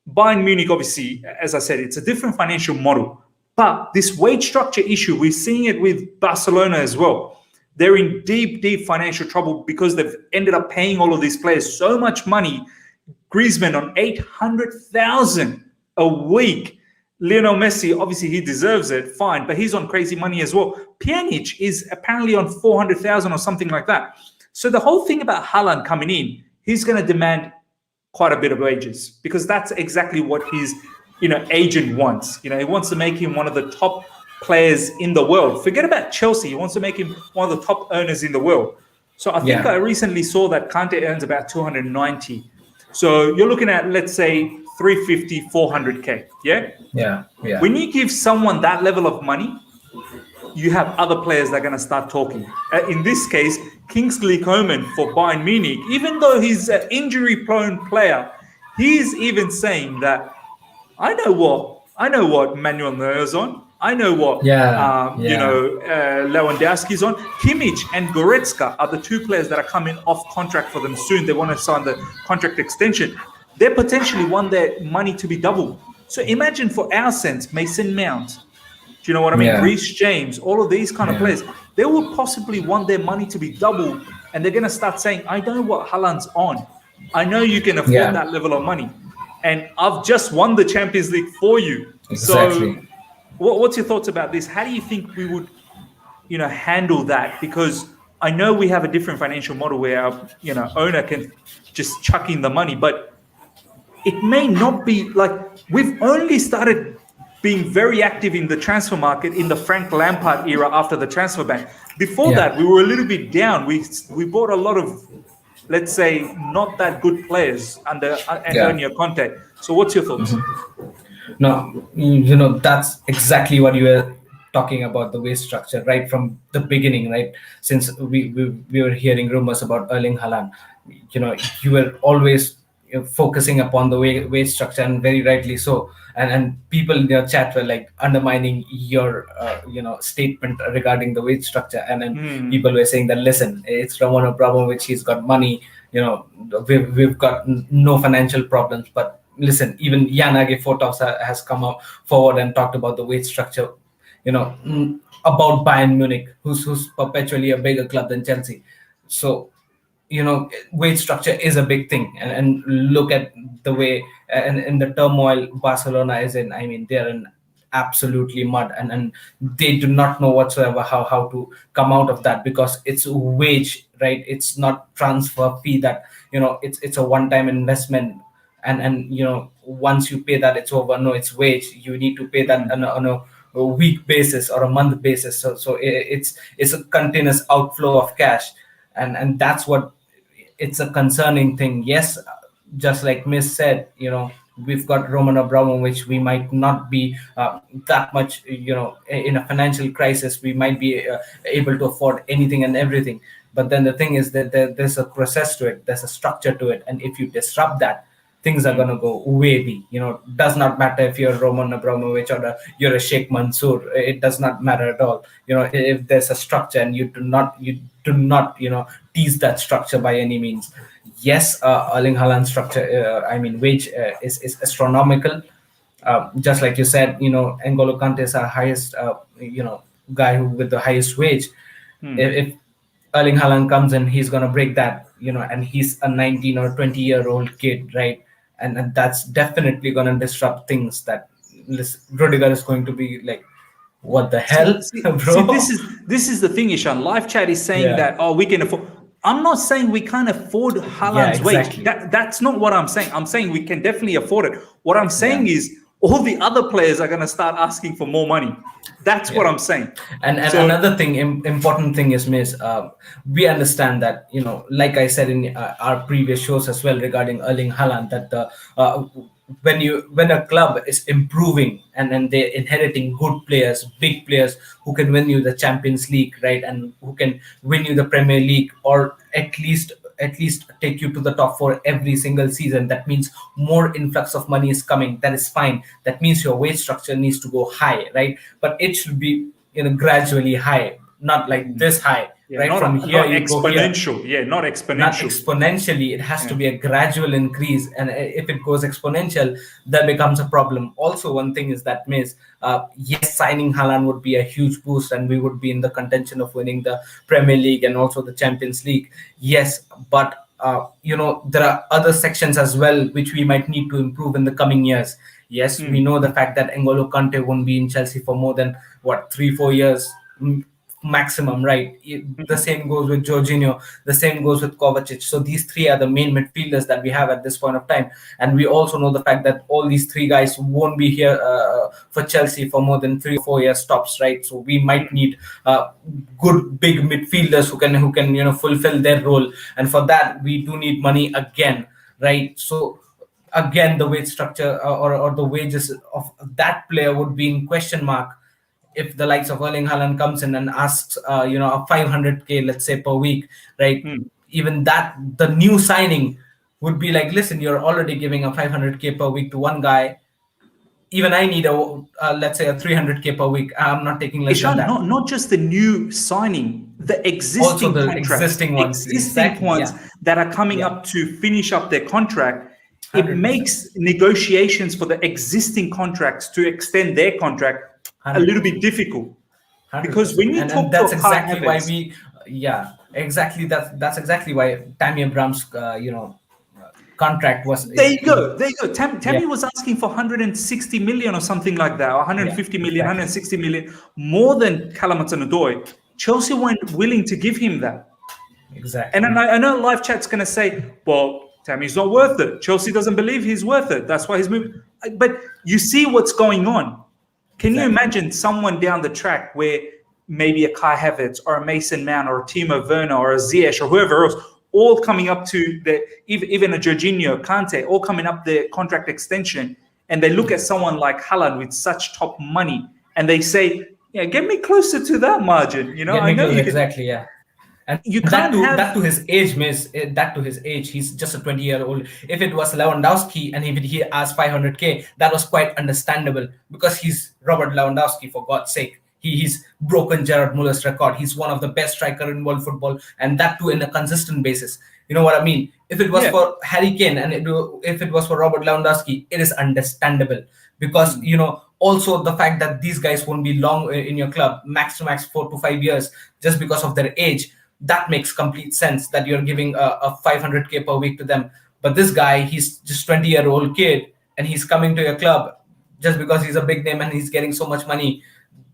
Bayern Munich, obviously, as I said, it's a different financial model. But this wage structure issue, we're seeing it with Barcelona as well. They're in deep, deep financial trouble because they've ended up paying all of these players so much money. Griezmann on 800,000 a week. Lionel Messi, obviously he deserves it, fine, but he's on crazy money as well. Pjanic is apparently on 400,000 or something like that. So the whole thing about Haaland coming in, he's going to demand quite a bit of wages, because that's exactly what his agent wants. He wants to make him one of the top players in the world. Forget about Chelsea. He wants to make him one of the top earners in the world. So I think I recently saw that Kante earns about 290. So you're looking at, let's say, 350, 400K. Yeah. When you give someone that level of money, you have other players that are going to start talking. In this case, Kingsley Coman for Bayern Munich, even though he's an injury-prone player, he's even saying that, I know what Manuel Neuer's on. I know what Lewandowski's on. Kimmich and Goretzka are the two players that are coming off contract for them soon. They want to sign the contract extension. They potentially want their money to be doubled. So imagine, for our sense, Mason Mount, Do you know what I mean? Yeah. Reece James, all of these kind of players, they will possibly want their money to be doubled, and they're going to start saying, I know what Haaland's on. I know you can afford that level of money. And I've just won the Champions League for you. Exactly. So what's your thoughts about this? How do you think we would, handle that? Because I know we have a different financial model where our, owner can just chuck in the money, but it may not be like we've only started being very active in the transfer market in the Frank Lampard era after the transfer ban. Before that, we were a little bit down. We bought a lot of, let's say, not that good players under Antonio Conte. So what's your thoughts? No, that's exactly what you were talking about, the wage structure, right from the beginning, right? Since we were hearing rumors about Erling Haaland, you were always focusing upon the wage structure, and very rightly so. And people in your chat were like undermining your statement regarding the wage structure, and then people were saying that, listen, it's Roman Abramovich, he's got money, we've got no financial problems. But listen, even Jan Aage Fjortoft has come up forward and talked about the wage structure, about Bayern Munich, who's perpetually a bigger club than Chelsea. So wage structure is a big thing, and look at the way and in the turmoil Barcelona is in. I mean, they're in absolutely mud, and they do not know whatsoever how to come out of that, because it's wage, right? It's not transfer fee that it's a one-time investment, and once you pay that, it's over. No, it's wage. You need to pay that on a week basis or a month basis. So it's a continuous outflow of cash, and that's what, it's a concerning thing. Yes, just like Miss said, we've got Roman Abramovich. We might not be that much, in a financial crisis. We might be able to afford anything and everything. But then the thing is that there's a process to it. There's a structure to it. And if you disrupt that, things are going to go wavy. Does not matter if you're Roman Abramovich or you're a Sheikh Mansour. It does not matter at all. If there's a structure, and you do not tease that structure by any means. Yes, Erling Haaland structure, wage is astronomical. Just like you said, N'Golo Kante is our highest, guy with the highest wage. If Erling Haaland comes in, he's going to break that, and he's a 19 or 20-year-old kid, right? And that's definitely going to disrupt things that Rudiger is going to be like, what the hell, bro? See, this is the thing, Ishan. Live chat is saying that, we can afford. I'm not saying we can't afford Haaland's wage. That's not what I'm saying. I'm saying we can definitely afford it. What I'm saying is all the other players are going to start asking for more money. That's what I'm saying. And so, another thing, important thing is, Miss, we understand that, like I said in our previous shows as well regarding Erling Haaland, that when a club is improving and then they're inheriting good players, big players who can win you the Champions League, right, and who can win you the Premier League, or at least take you to the top 4 every single season, that means more influx of money is coming. That is fine. That means your wage structure needs to go high, right? But it should be gradually high, not like this high. Right, from here, not exponential. Not exponential. Not exponentially. It has to be a gradual increase, and if it goes exponential, that becomes a problem. Also, one thing is that, Miss, yes, signing Haaland would be a huge boost, and we would be in the contention of winning the Premier League and also the Champions League. Yes, but there are other sections as well which we might need to improve in the coming years. Yes, we know the fact that N'Golo Kante won't be in Chelsea for more than 3-4 years. Maximum, right? The same goes with Jorginho, the same goes with Kovacic. So these 3 are the main midfielders that we have at this point of time, and we also know the fact that all these 3 guys won't be here for Chelsea for more than 3 or 4 years tops, right? So we might need good big midfielders who can fulfill their role, and for that we do need money again, right? So again, the wage structure or the wages of that player would be in question mark if the likes of Erling Haaland comes in and asks, a 500k, let's say, per week, right? Even that, the new signing would be like, listen, you're already giving a 500k per week to one guy. Even I need let's say a 300k per week. I'm not taking less Ishan, than that. Not just the new signing, the existing existing ones that are coming up to finish up their contract. 100%. It makes negotiations for the existing contracts to extend their contract a little bit difficult. 100%. Because when you talk and that's to a Kai exactly why Havertz, exactly that's exactly why Tammy Abraham's contract was. there you go. Tammy Yeah. was asking for 160 million or something like that, or 150 million, exactly. 160 million, more than Callum Hudson-Odoi. Chelsea weren't willing to give him that. Exactly. And I know live chat's going to say, well, Tammy's not worth it. Chelsea doesn't believe he's worth it. That's why he's moved. But you see what's going on. Can you imagine someone down the track where maybe a Kai Havertz or a Mason Mount or a Timo Werner or a Ziyech or whoever else, all coming up to even a Jorginho, Kante, all coming up their contract extension, and they look at someone like Haaland with such top money, and they say, "Yeah, get me closer to that margin." You know, I know you exactly. Yeah. And you can't have that to his age, that to his age, he's just a 20-year-old. If it was Lewandowski and he asked 500k, that was quite understandable because he's Robert Lewandowski, for God's sake. He's broken Gerard Muller's record. He's one of the best striker in world football, and that too in a consistent basis. You know what I mean? If it was for Harry Kane and if it was for Robert Lewandowski, it is understandable because also the fact that these guys won't be long in your club, max to max 4 to 5 years, just because of their age. That makes complete sense that you're giving a 500k per week to them. But this guy, he's just 20-year-old kid, and he's coming to your club just because he's a big name and he's getting so much money.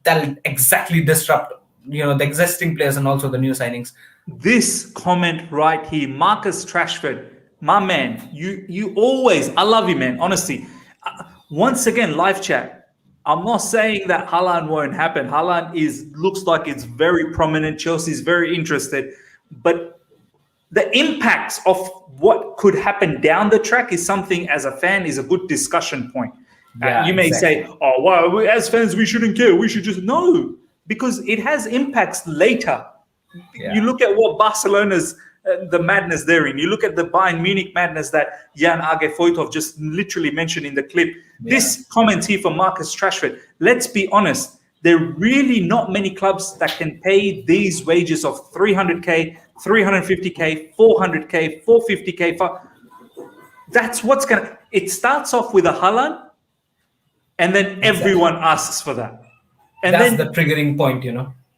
That'll exactly disrupt, the existing players and also the new signings. This comment right here, Marcus Rashford, my man, you always, I love you, man, honestly. Once again, live chat, I'm not saying that Haaland won't happen. Haaland looks like it's very prominent. Chelsea's very interested. But the impact of what could happen down the track is something, as a fan, is a good discussion point. You may say, oh, well, as fans, we shouldn't care. We should just know. Because it has impacts later. Yeah. You look at what Barcelona's, the madness they're in. You look at the Bayern Munich madness that Jan Aage Fjortoft just literally mentioned in the clip. Yeah. This comment here from Marcus Rashford, let's be honest, there are really not many clubs that can pay these wages of 300k, 350k, 400k, 450k. That's what's going to... It starts off with a Haaland, and then everyone asks for that. And that's the triggering point,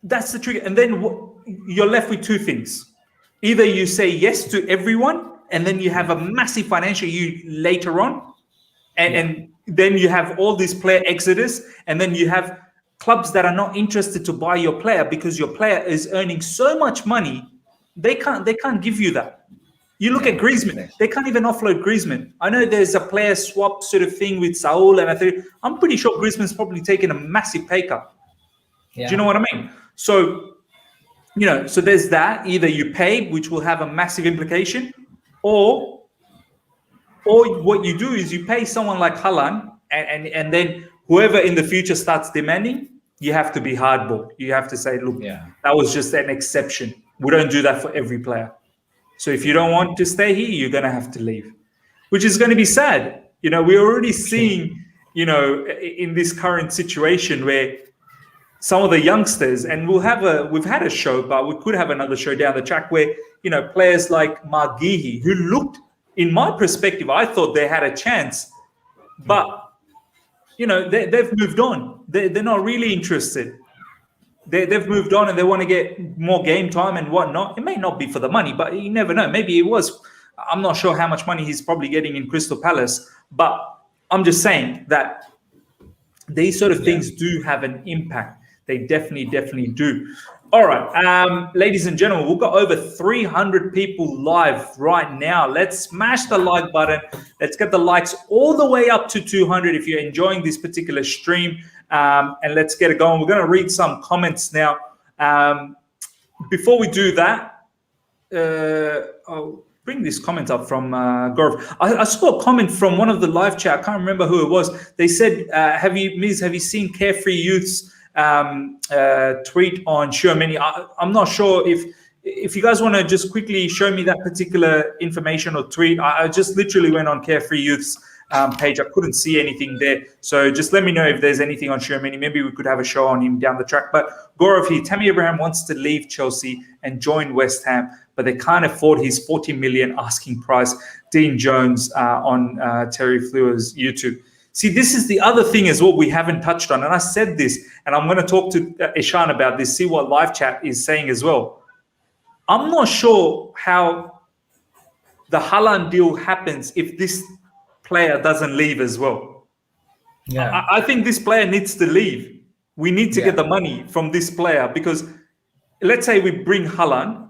That's the trigger. And then you're left with two things. Either you say yes to everyone, and then you have a massive financial yield later on, and then you have all these player exodus, and then you have clubs that are not interested to buy your player because your player is earning so much money, they can't give you that. You look at Griezmann, they can't even offload Griezmann. I know there's a player swap sort of thing with Saul, and I'm pretty sure Griezmann's probably taken a massive pay cut. Yeah. Do you know what I mean? So, so there's that. Either you pay, which will have a massive implication, or what you do is you pay someone like Haaland, and then whoever in the future starts demanding, you have to be hardball. You have to say, look, that was just an exception. We don't do that for every player. So if you don't want to stay here, you're going to have to leave, which is going to be sad. We're already seeing, in this current situation where some of the youngsters, and we've had a show, but we could have another show down the track where, players like Margihi, who looked, in my perspective, I thought they had a chance, but, they've moved on. They're not really interested. They've moved on and they want to get more game time and whatnot. It may not be for the money, but you never know. Maybe it was. I'm not sure how much money he's probably getting in Crystal Palace, but I'm just saying that these sort of things do have an impact. They definitely do. All right, ladies and gentlemen, we've got over 300 people live right now. Let's smash the like button. Let's get the likes all the way up to 200 if you're enjoying this particular stream. And let's get it going. We're going to read some comments now. Before we do that, I'll bring this comment up from Gaurav. I saw a comment from one of the live chat. I can't remember who it was. They said, have you seen Carefree Youth's tweet on Tchouaméni? I'm not sure if you guys want to just quickly show me that particular information or tweet. I just literally went on Carefree Youth's page. I couldn't see anything there. So just let me know if there's anything on Tchouaméni. Maybe we could have a show on him down the track. But Gaurav here, Tammy Abraham wants to leave Chelsea and join West Ham, but they can't afford his 40 million asking price. Dean Jones on Terry Fleur's YouTube. See, this is the other thing as well we haven't touched on. And I said this, and I'm going to talk to Ishan about this, see what live chat is saying as well. I'm not sure how the Haaland deal happens if this player doesn't leave as well. Yeah, I think this player needs to leave. We need to get the money from this player because let's say we bring Haaland.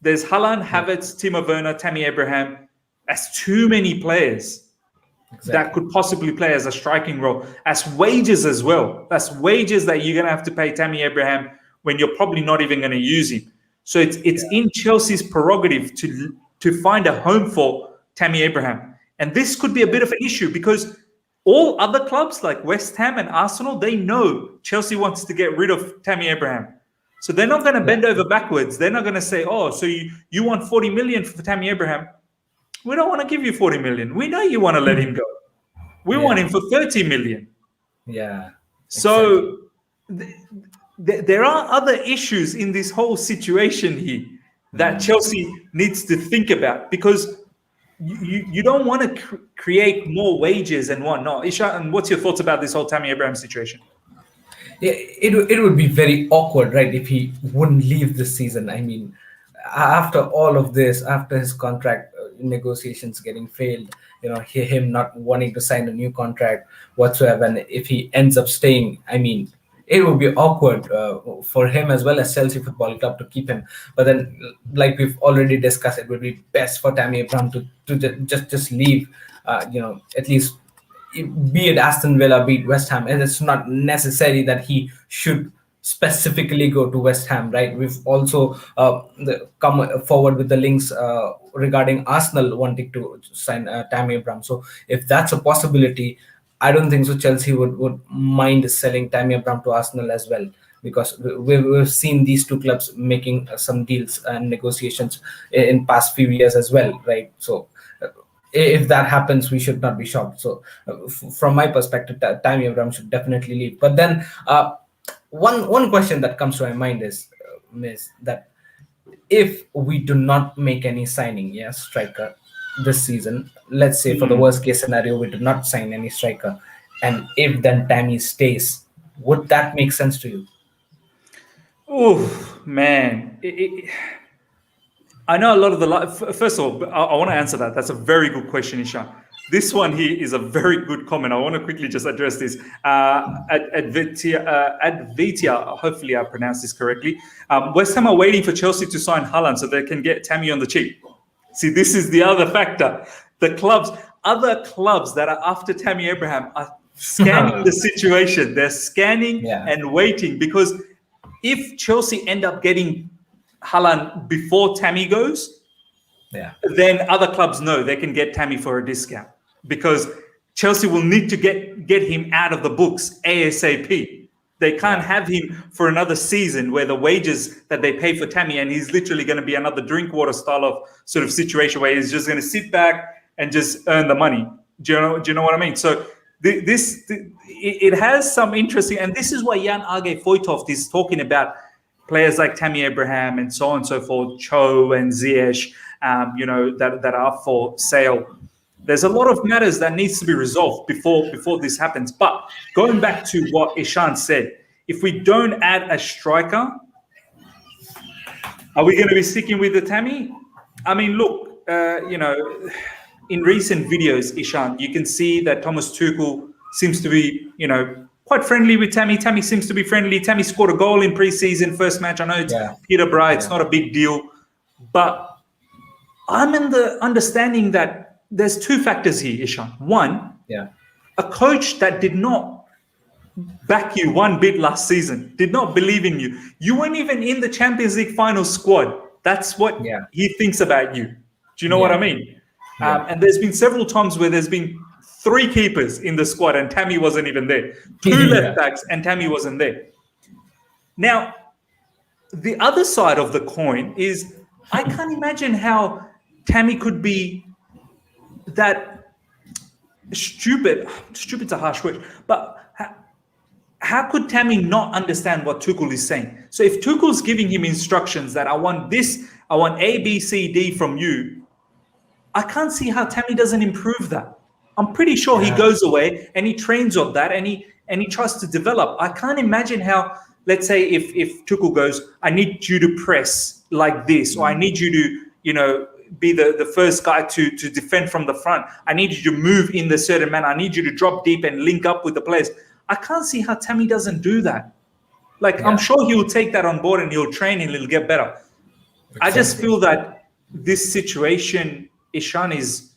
There's Haaland, Havertz, Timo Werner, Tammy Abraham. That's too many players that could possibly play as a striking role. As wages as well. That's wages that you're going to have to pay Tammy Abraham when you're probably not even going to use him. So it's in Chelsea's prerogative to find a home for Tammy Abraham. And this could be a bit of an issue because all other clubs like West Ham and Arsenal, they know Chelsea wants to get rid of Tammy Abraham. So they're not going to bend over backwards. They're not going to say, oh, so you want 40 million for Tammy Abraham. We don't want to give you 40 million. We know you want to let him go. We want him for 30 million. Yeah. So there are other issues in this whole situation here that Chelsea needs to think about because you don't want to create more wages and whatnot. Ishan, what's your thoughts about this whole Tammy Abraham situation? Yeah, it would be very awkward, right, if he wouldn't leave this season. I mean, after all of this, after his contract negotiations getting failed, him not wanting to sign a new contract whatsoever, and if he ends up staying, I mean, it would be awkward for him as well as Chelsea Football Club to keep him. But then, like we've already discussed, it would be best for Tammy Abraham to just leave, at least be it Aston Villa, be it West Ham. And it's not necessary that he should specifically go to West Ham, right? We've also come forward with the links regarding Arsenal wanting to sign Tammy Abraham. So if that's a possibility, I don't think so Chelsea would mind selling Tammy Abraham to Arsenal as well, because we've seen these two clubs making some deals and negotiations in past few years as well, right? So if that happens, we should not be shocked. So from my perspective, Tammy Abraham should definitely leave. But then one question that comes to my mind is that if we do not make any signing, striker, this season, let's say for the worst case scenario, we do not sign any striker, and if then Tammy stays, would that make sense to you? Oh man, I know a lot of the. First of all, I want to answer that. That's a very good question, Ishan. This one here is a very good comment. I want to quickly just address this. Advitia, hopefully I pronounced this correctly. West Ham are waiting for Chelsea to sign Haaland so they can get Tammy on the cheap. See, this is the other factor. Other clubs that are after Tammy Abraham are scanning the situation. They're scanning and waiting, because if Chelsea end up getting Haaland before Tammy goes, then other clubs know they can get Tammy for a discount, because Chelsea will need to get him out of the books ASAP. They can't have him for another season where the wages that they pay for Tammy, and he's literally going to be another Drinkwater style of sort of situation where he's just going to sit back and just earn the money. Do you know what I mean? So it has some interesting, and this is why Jan Aage Fjortoft is talking about players like Tammy Abraham and so on and so forth, Cho and Ziyech, that are up for sale. There's a lot of matters that needs to be resolved before this happens. But going back to what Ishan said, if we don't add a striker, are we going to be sticking with the Tammy? I mean, look, in recent videos, Ishan, you can see that Thomas Tuchel seems to be, quite friendly with Tammy. Tammy seems to be friendly. Tammy scored a goal in pre-season, first match. I know it's Peterborough. It's not a big deal. But I'm in the understanding that there's two factors here, Ishan. One, a coach that did not back you one bit last season, did not believe in you. You weren't even in the Champions League final squad. That's what he thinks about you. Do you know what I mean? And there's been several times where there's been 3 keepers in the squad and Tammy wasn't even there. 2 left backs and Tammy wasn't there. Now, the other side of the coin is I can't imagine how Tammy could be that stupid. Stupid's a harsh word, but how could Tammy not understand what Tuchel is saying? So if Tuchel's giving him instructions that I want this, I want A, B, C, D from you, I can't see how Tammy doesn't improve that. I'm pretty sure he goes away and he trains on that, and he tries to develop. I can't imagine how, let's say if Tuchel goes, I need you to press like this, or I need you to, be the first guy to defend from the front. I need you to move in the certain manner. I need you to drop deep and link up with the players. I can't see how Tammy doesn't do that. I'm sure he will take that on board and he'll train and he'll get better. Exactly. I just feel that this situation, Ishan, is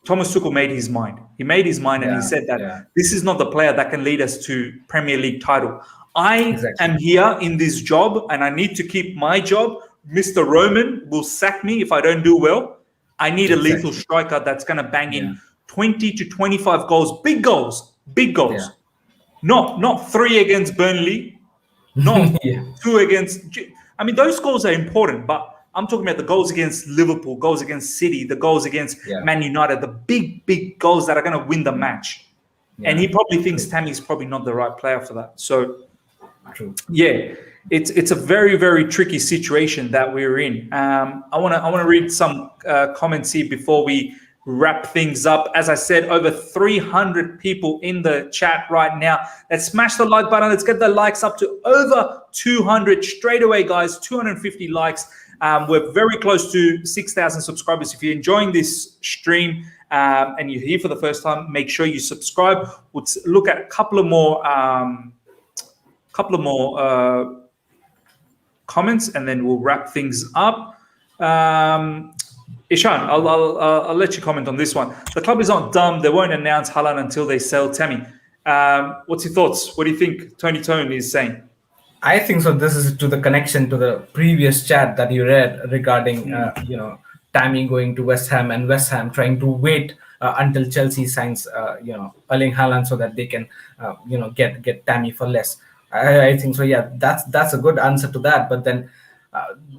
Thomas Tuchel made his mind. He made his mind and he said that this is not the player that can lead us to Premier League title. I am here in this job and I need to keep my job. Mr. Roman will sack me if I don't do well. I need a lethal striker that's going to bang in 20 to 25 goals, big goals. Yeah. Not 3 against Burnley, not 2 against. I mean, those goals are important, but I'm talking about the goals against Liverpool, goals against City, the goals against Man United, the big goals that are going to win the match. Yeah. And he probably thinks Tammy's probably not the right player for that. So, it's a very, very tricky situation that we're in. I want to read some comments here before we wrap things up. As I said, over 300 people in the chat right now. Let's smash the like button. Let's get the likes up to over 200 straight away, guys. 250 likes. We're very close to 6,000 subscribers. If you're enjoying this stream and you're here for the first time, make sure you subscribe. We'll look at a couple of more comments, and then we'll wrap things up. Ishan, I'll let you comment on this one. The club is not dumb. They won't announce Haaland until they sell Tammy. What's your thoughts? What do you think Tony Tone is saying? I think so. This is to the connection to the previous chat that you read regarding, Tammy going to West Ham and West Ham trying to wait until Chelsea signs, Erling Haaland so that they can, get Tammy for less. I think so. Yeah, that's a good answer to that. But then,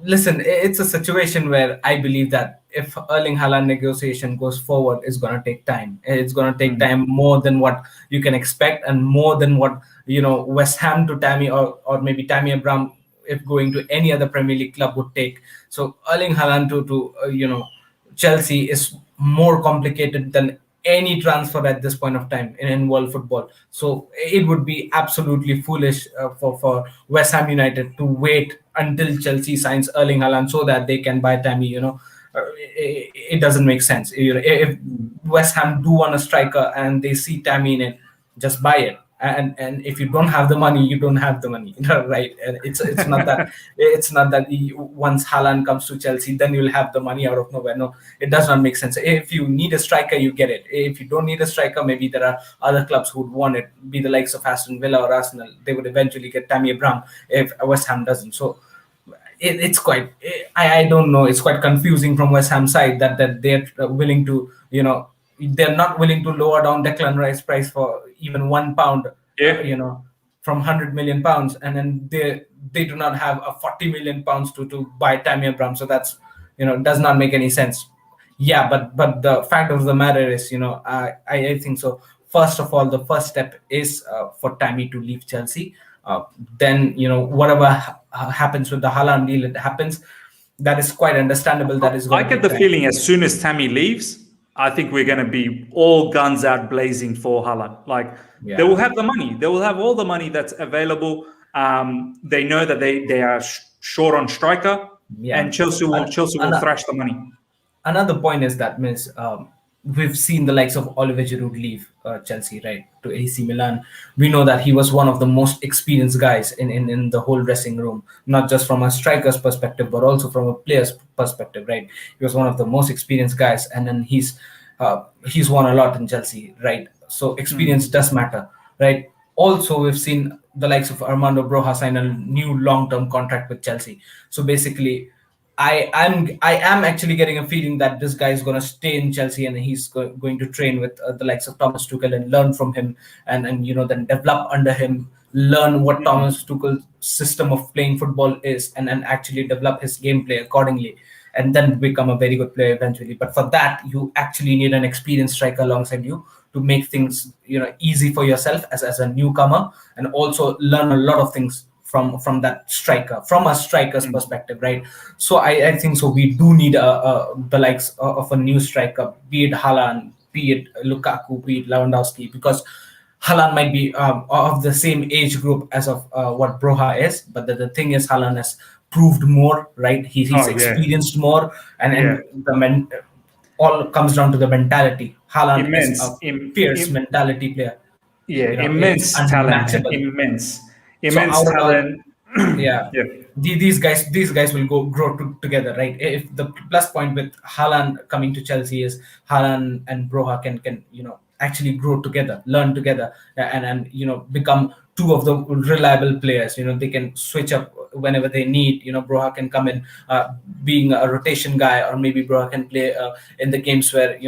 listen, it's a situation where I believe that if Erling Haaland negotiation goes forward, it's going to take time. It's going to take time more than what you can expect, and more than what West Ham to Tammy or maybe Tammy Abraham, if going to any other Premier League club, would take. So Erling Haaland to Chelsea is more complicated than any transfer at this point of time in world football. So it would be absolutely foolish for West Ham United to wait until Chelsea signs Erling Haaland so that they can buy Tammy. It doesn't make sense. If West Ham do want a striker and they see Tammy in it, just buy it. And if you don't have the money, you don't have the money, right? And it's not that once Haaland comes to Chelsea, then you'll have the money out of nowhere. No, it does not make sense. If you need a striker, you get it. If you don't need a striker, maybe there are other clubs who would want it, be the likes of Aston Villa or Arsenal. They would eventually get Tammy Abraham if West Ham doesn't. So it's quite, I don't know, it's quite confusing from West Ham side that they're willing to, they're not willing to lower down Declan Rice price for even £1, from £100 million, and then they do not have a £40 million to buy Tammy Abraham. So that's, does not make any sense. Yeah, but the fact of the matter is, I think so. First of all, the first step is for Tammy to leave Chelsea. Then, whatever happens with the Haaland deal, it happens. That is quite understandable. That is. I get the feeling as soon as Tammy leaves, I think we're going to be all guns out blazing for Haaland. They will have the money. They will have all the money that's available. They know that they are short on striker, and Chelsea will thrash the money. Another point is that, we've seen the likes of Oliver Giroud leave Chelsea, right, to AC Milan. We know that he was one of the most experienced guys in the whole dressing room, not just from a striker's perspective, but also from a player's perspective, right? He was one of the most experienced guys, and then he's won a lot in Chelsea, right? So experience does matter, right? Also, we've seen the likes of Armando Broja sign a new long-term contract with Chelsea. So basically, I am actually getting a feeling that this guy is going to stay in Chelsea, and he's going to train with the likes of Thomas Tuchel and learn from him, and then develop under him, learn what Thomas Tuchel's system of playing football is, and actually develop his gameplay accordingly, and then become a very good player eventually. But for that, you actually need an experienced striker alongside you to make things easy for yourself as a newcomer, and also learn a lot of things from that striker, from a striker's perspective, right? So I think so. We do need the likes of a new striker, be it Haaland, be it Lukaku, be it Lewandowski, because Haaland might be of the same age group as of what Broha is, but the thing is, Haaland has proved more, right? He's experienced more, and all comes down to the mentality. Haaland is a fierce mentality player. Yeah, immense talent. Immense talent. Yeah. These guys will grow together, right? If the plus point with Haaland coming to Chelsea is Haaland and Broha can actually grow together, learn together, and become two of the reliable players. They can switch up whenever they need. Broha can come in being a rotation guy, or maybe Broha can play in the games where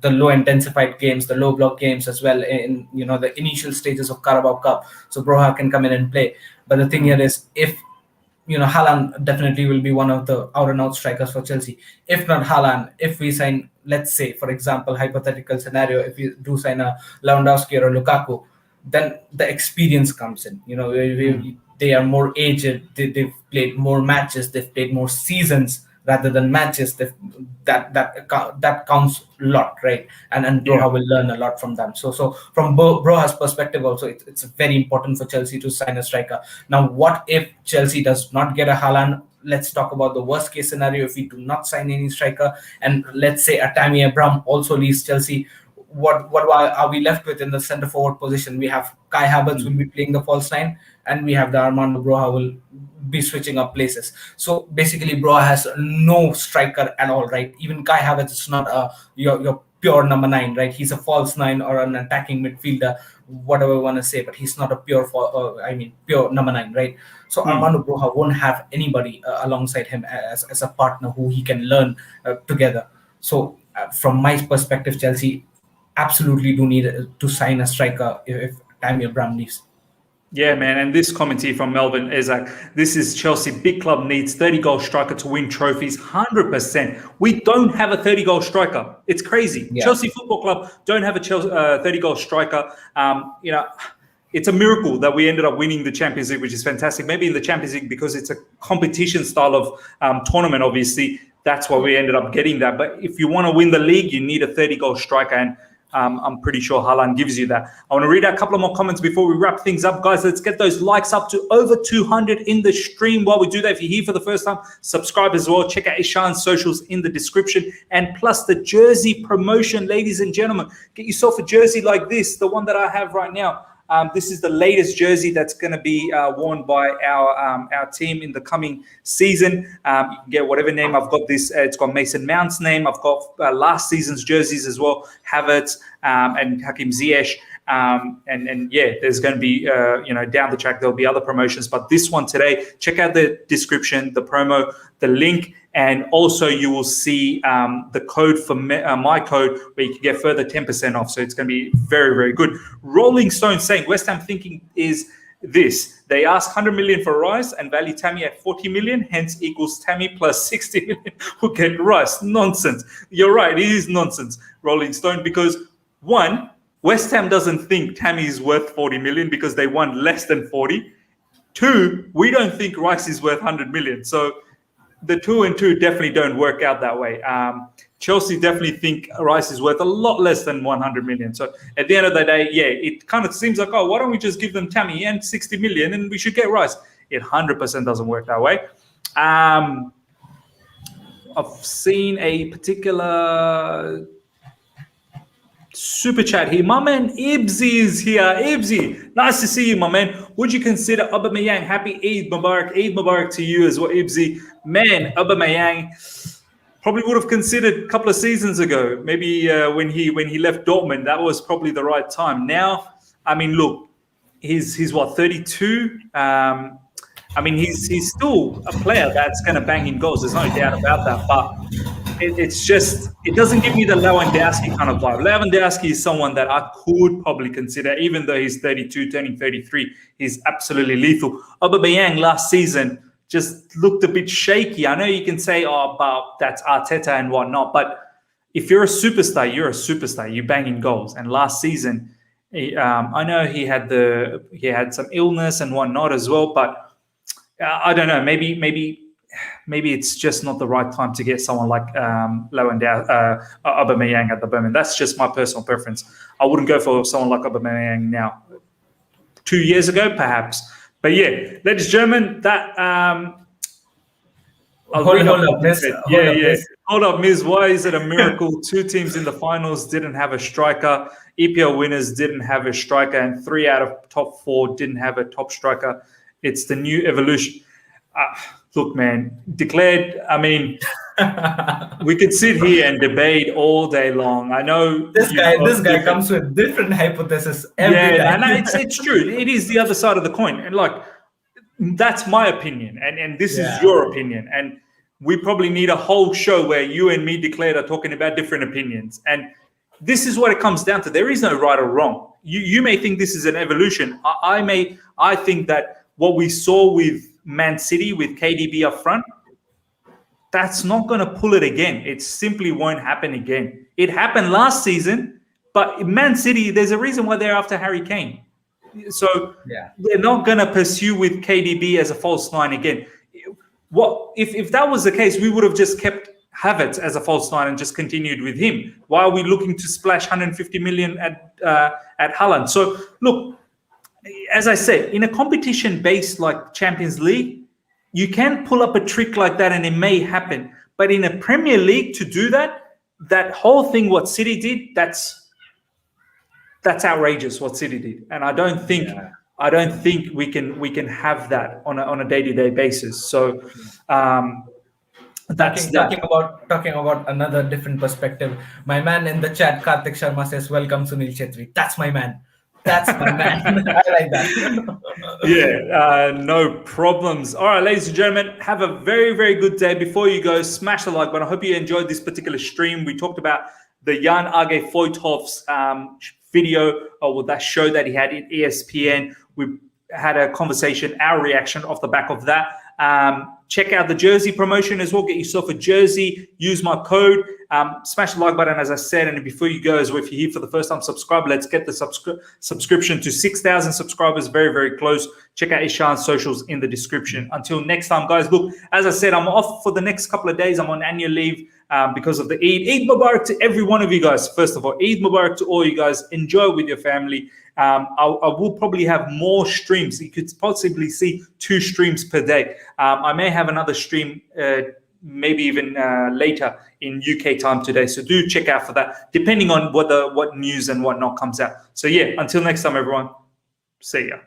the low intensified games, the low block games as well, in the initial stages of Carabao Cup. So Broha can come in and play. But the thing here is, if Haaland definitely will be one of the out and out strikers for Chelsea. If not Haaland, if we sign, let's say, for example, hypothetical scenario, if we do sign a Lewandowski or a Lukaku, then the experience comes in. They are more aged. They've played more matches. They've played more seasons rather than matches. That counts a lot, right? And Broha will learn a lot from them. So from Broha's perspective, also it's very important for Chelsea to sign a striker. Now, what if Chelsea does not get a Haaland? Let's talk about the worst case scenario. If we do not sign any striker, and let's say a Tammy Abraham also leaves Chelsea, what are we left with in the centre forward position? We have Kai Havertz will be playing the false nine, and we have the Armando Broha will be switching up places. So basically, Broha has no striker at all, right? Even Kai Havertz is not your pure number 9, right? He's a false 9 or an attacking midfielder, whatever you want to say, but he's not a pure number 9, right? So Armando Broha won't have anybody alongside him as a partner who he can learn together. So from my perspective, Chelsea absolutely do need to sign a striker if Tammy Abraham leaves. Yeah, man. And this comment here from Melvin is this is Chelsea. Big club needs 30-goal striker to win trophies. 100%. We don't have a 30-goal striker. It's crazy. Yeah. Chelsea Football Club don't have a 30-goal striker. It's a miracle that we ended up winning the Champions League, which is fantastic. Maybe in the Champions League, because it's a competition style of tournament, obviously, that's why we ended up getting that. But if you want to win the league, you need a 30-goal striker. And I'm pretty sure Haaland gives you that. I want to read out a couple of more comments before we wrap things up. Guys, let's get those likes up to over 200 in the stream. While we do that, if you're here for the first time, subscribe as well. Check out Ishan's socials in the description. And plus the jersey promotion, ladies and gentlemen. Get yourself a jersey like this, the one that I have right now. This is the latest jersey that's going to be worn by our team in the coming season. You can get whatever name. I've got this. It's got Mason Mount's name. I've got last season's jerseys as well. Havertz and Hakim Ziyech. And yeah, there's going to be, down the track, there'll be other promotions. But this one today, check out the description, the promo, the link. And also you will see the code for my code where you can get further 10% off. So it's going to be very, very good. Rolling Stone saying West Ham thinking is this. They ask 100 million for Rice and value Tammy at 40 million, hence equals Tammy plus 60 million will get Rice. Nonsense. You're right. It is nonsense, Rolling Stone, because one, West Ham doesn't think Tammy is worth 40 million because they won less than 40. Two, we don't think Rice is worth 100 million. So the 2 and 2 definitely don't work out that way. Chelsea definitely think Rice is worth a lot less than 100 million. So at the end of the day, yeah, it kind of seems like, oh, why don't we just give them Tammy and 60 million and we should get Rice? It 100% doesn't work that way. I've seen a particular super chat here. My man Ibsy is here. Ibsy, nice to see you, my man. Would you consider Aubameyang? Happy Eid Mubarak. Eid Mubarak to you as well, Ibsy. Man, Aubameyang probably would have considered a couple of seasons ago. Maybe when he left Dortmund, that was probably the right time. Now, I mean, look, he's what, 32? I mean, he's still a player that's going to bang in goals. There's no doubt about that. But it's just, it doesn't give me the Lewandowski kind of vibe. Lewandowski is someone that I could probably consider, even though he's 32, turning 33. He's absolutely lethal. Aubameyang last season just looked a bit shaky. I know you can say, oh, but that's Arteta and whatnot. But if you're a superstar, you're a superstar. You bang in goals. And last season, I know he had some illness and whatnot as well. But I don't know. Maybe maybe it's just not the right time to get someone like Aubameyang at the moment. That's just my personal preference. I wouldn't go for someone like Aubameyang now. 2 years ago, perhaps. But yeah, ladies and gentlemen, that Hold up, Miz. Hold up, Miz. Why is it a miracle? 2 teams in the finals didn't have a striker. EPL winners didn't have a striker, and 3 out of top 4 didn't have a top striker. It's the new evolution. Look, man, declared. I mean, we could sit here and debate all day long. I know this guy comes with different hypotheses every time. And it's true. It is the other side of the coin, and like that's my opinion, and this is your opinion, and we probably need a whole show where you and me declared are talking about different opinions, and this is what it comes down to. There is no right or wrong. You may think this is an evolution. I think that what we saw with Man City with KDB up front, that's not going to pull it again. It simply won't happen again. It happened last season, but Man City, there's a reason why they're after Harry Kane. So they're not going to pursue with KDB as a false 9 again. What if that was the case? We would have just kept Havertz as a false 9 and just continued with him. Why are we looking to splash 150 million at Haaland? So look, as I said, in a competition based like Champions League, you can pull up a trick like that and it may happen. But in a Premier League, to do that whole thing, what City did, that's outrageous what City did. And I don't think we can have that on a day-to-day basis. So that's talking about another different perspective. My man in the chat, Karthik Sharma, says, "Welcome, Sunil Chetri." That's my man. That's my man. I like that. No problems. All right, ladies and gentlemen, have a very, very good day. Before you go, smash the like button. I hope you enjoyed this particular stream. We talked about the Jan Aage Fjortoft's video, or that show that he had in ESPN. We had a conversation, our reaction off the back of that. Check out the jersey promotion as well. Get yourself a jersey. Use my code. Smash the like button, as I said. And before you go, as well, if you're here for the first time, subscribe. Let's get the subscription to 6,000 subscribers. Very, very close. Check out Ishan's socials in the description. Until next time, guys. Look, as I said, I'm off for the next couple of days. I'm on annual leave because of the Eid. Eid Mubarak to every one of you guys. First of all, Eid Mubarak to all you guys. Enjoy with your family. I will probably have more streams. You could possibly see 2 streams per day. I may have another stream maybe even later in UK time today. So do check out for that, depending on what news and whatnot comes out. So yeah, until next time, everyone. See ya.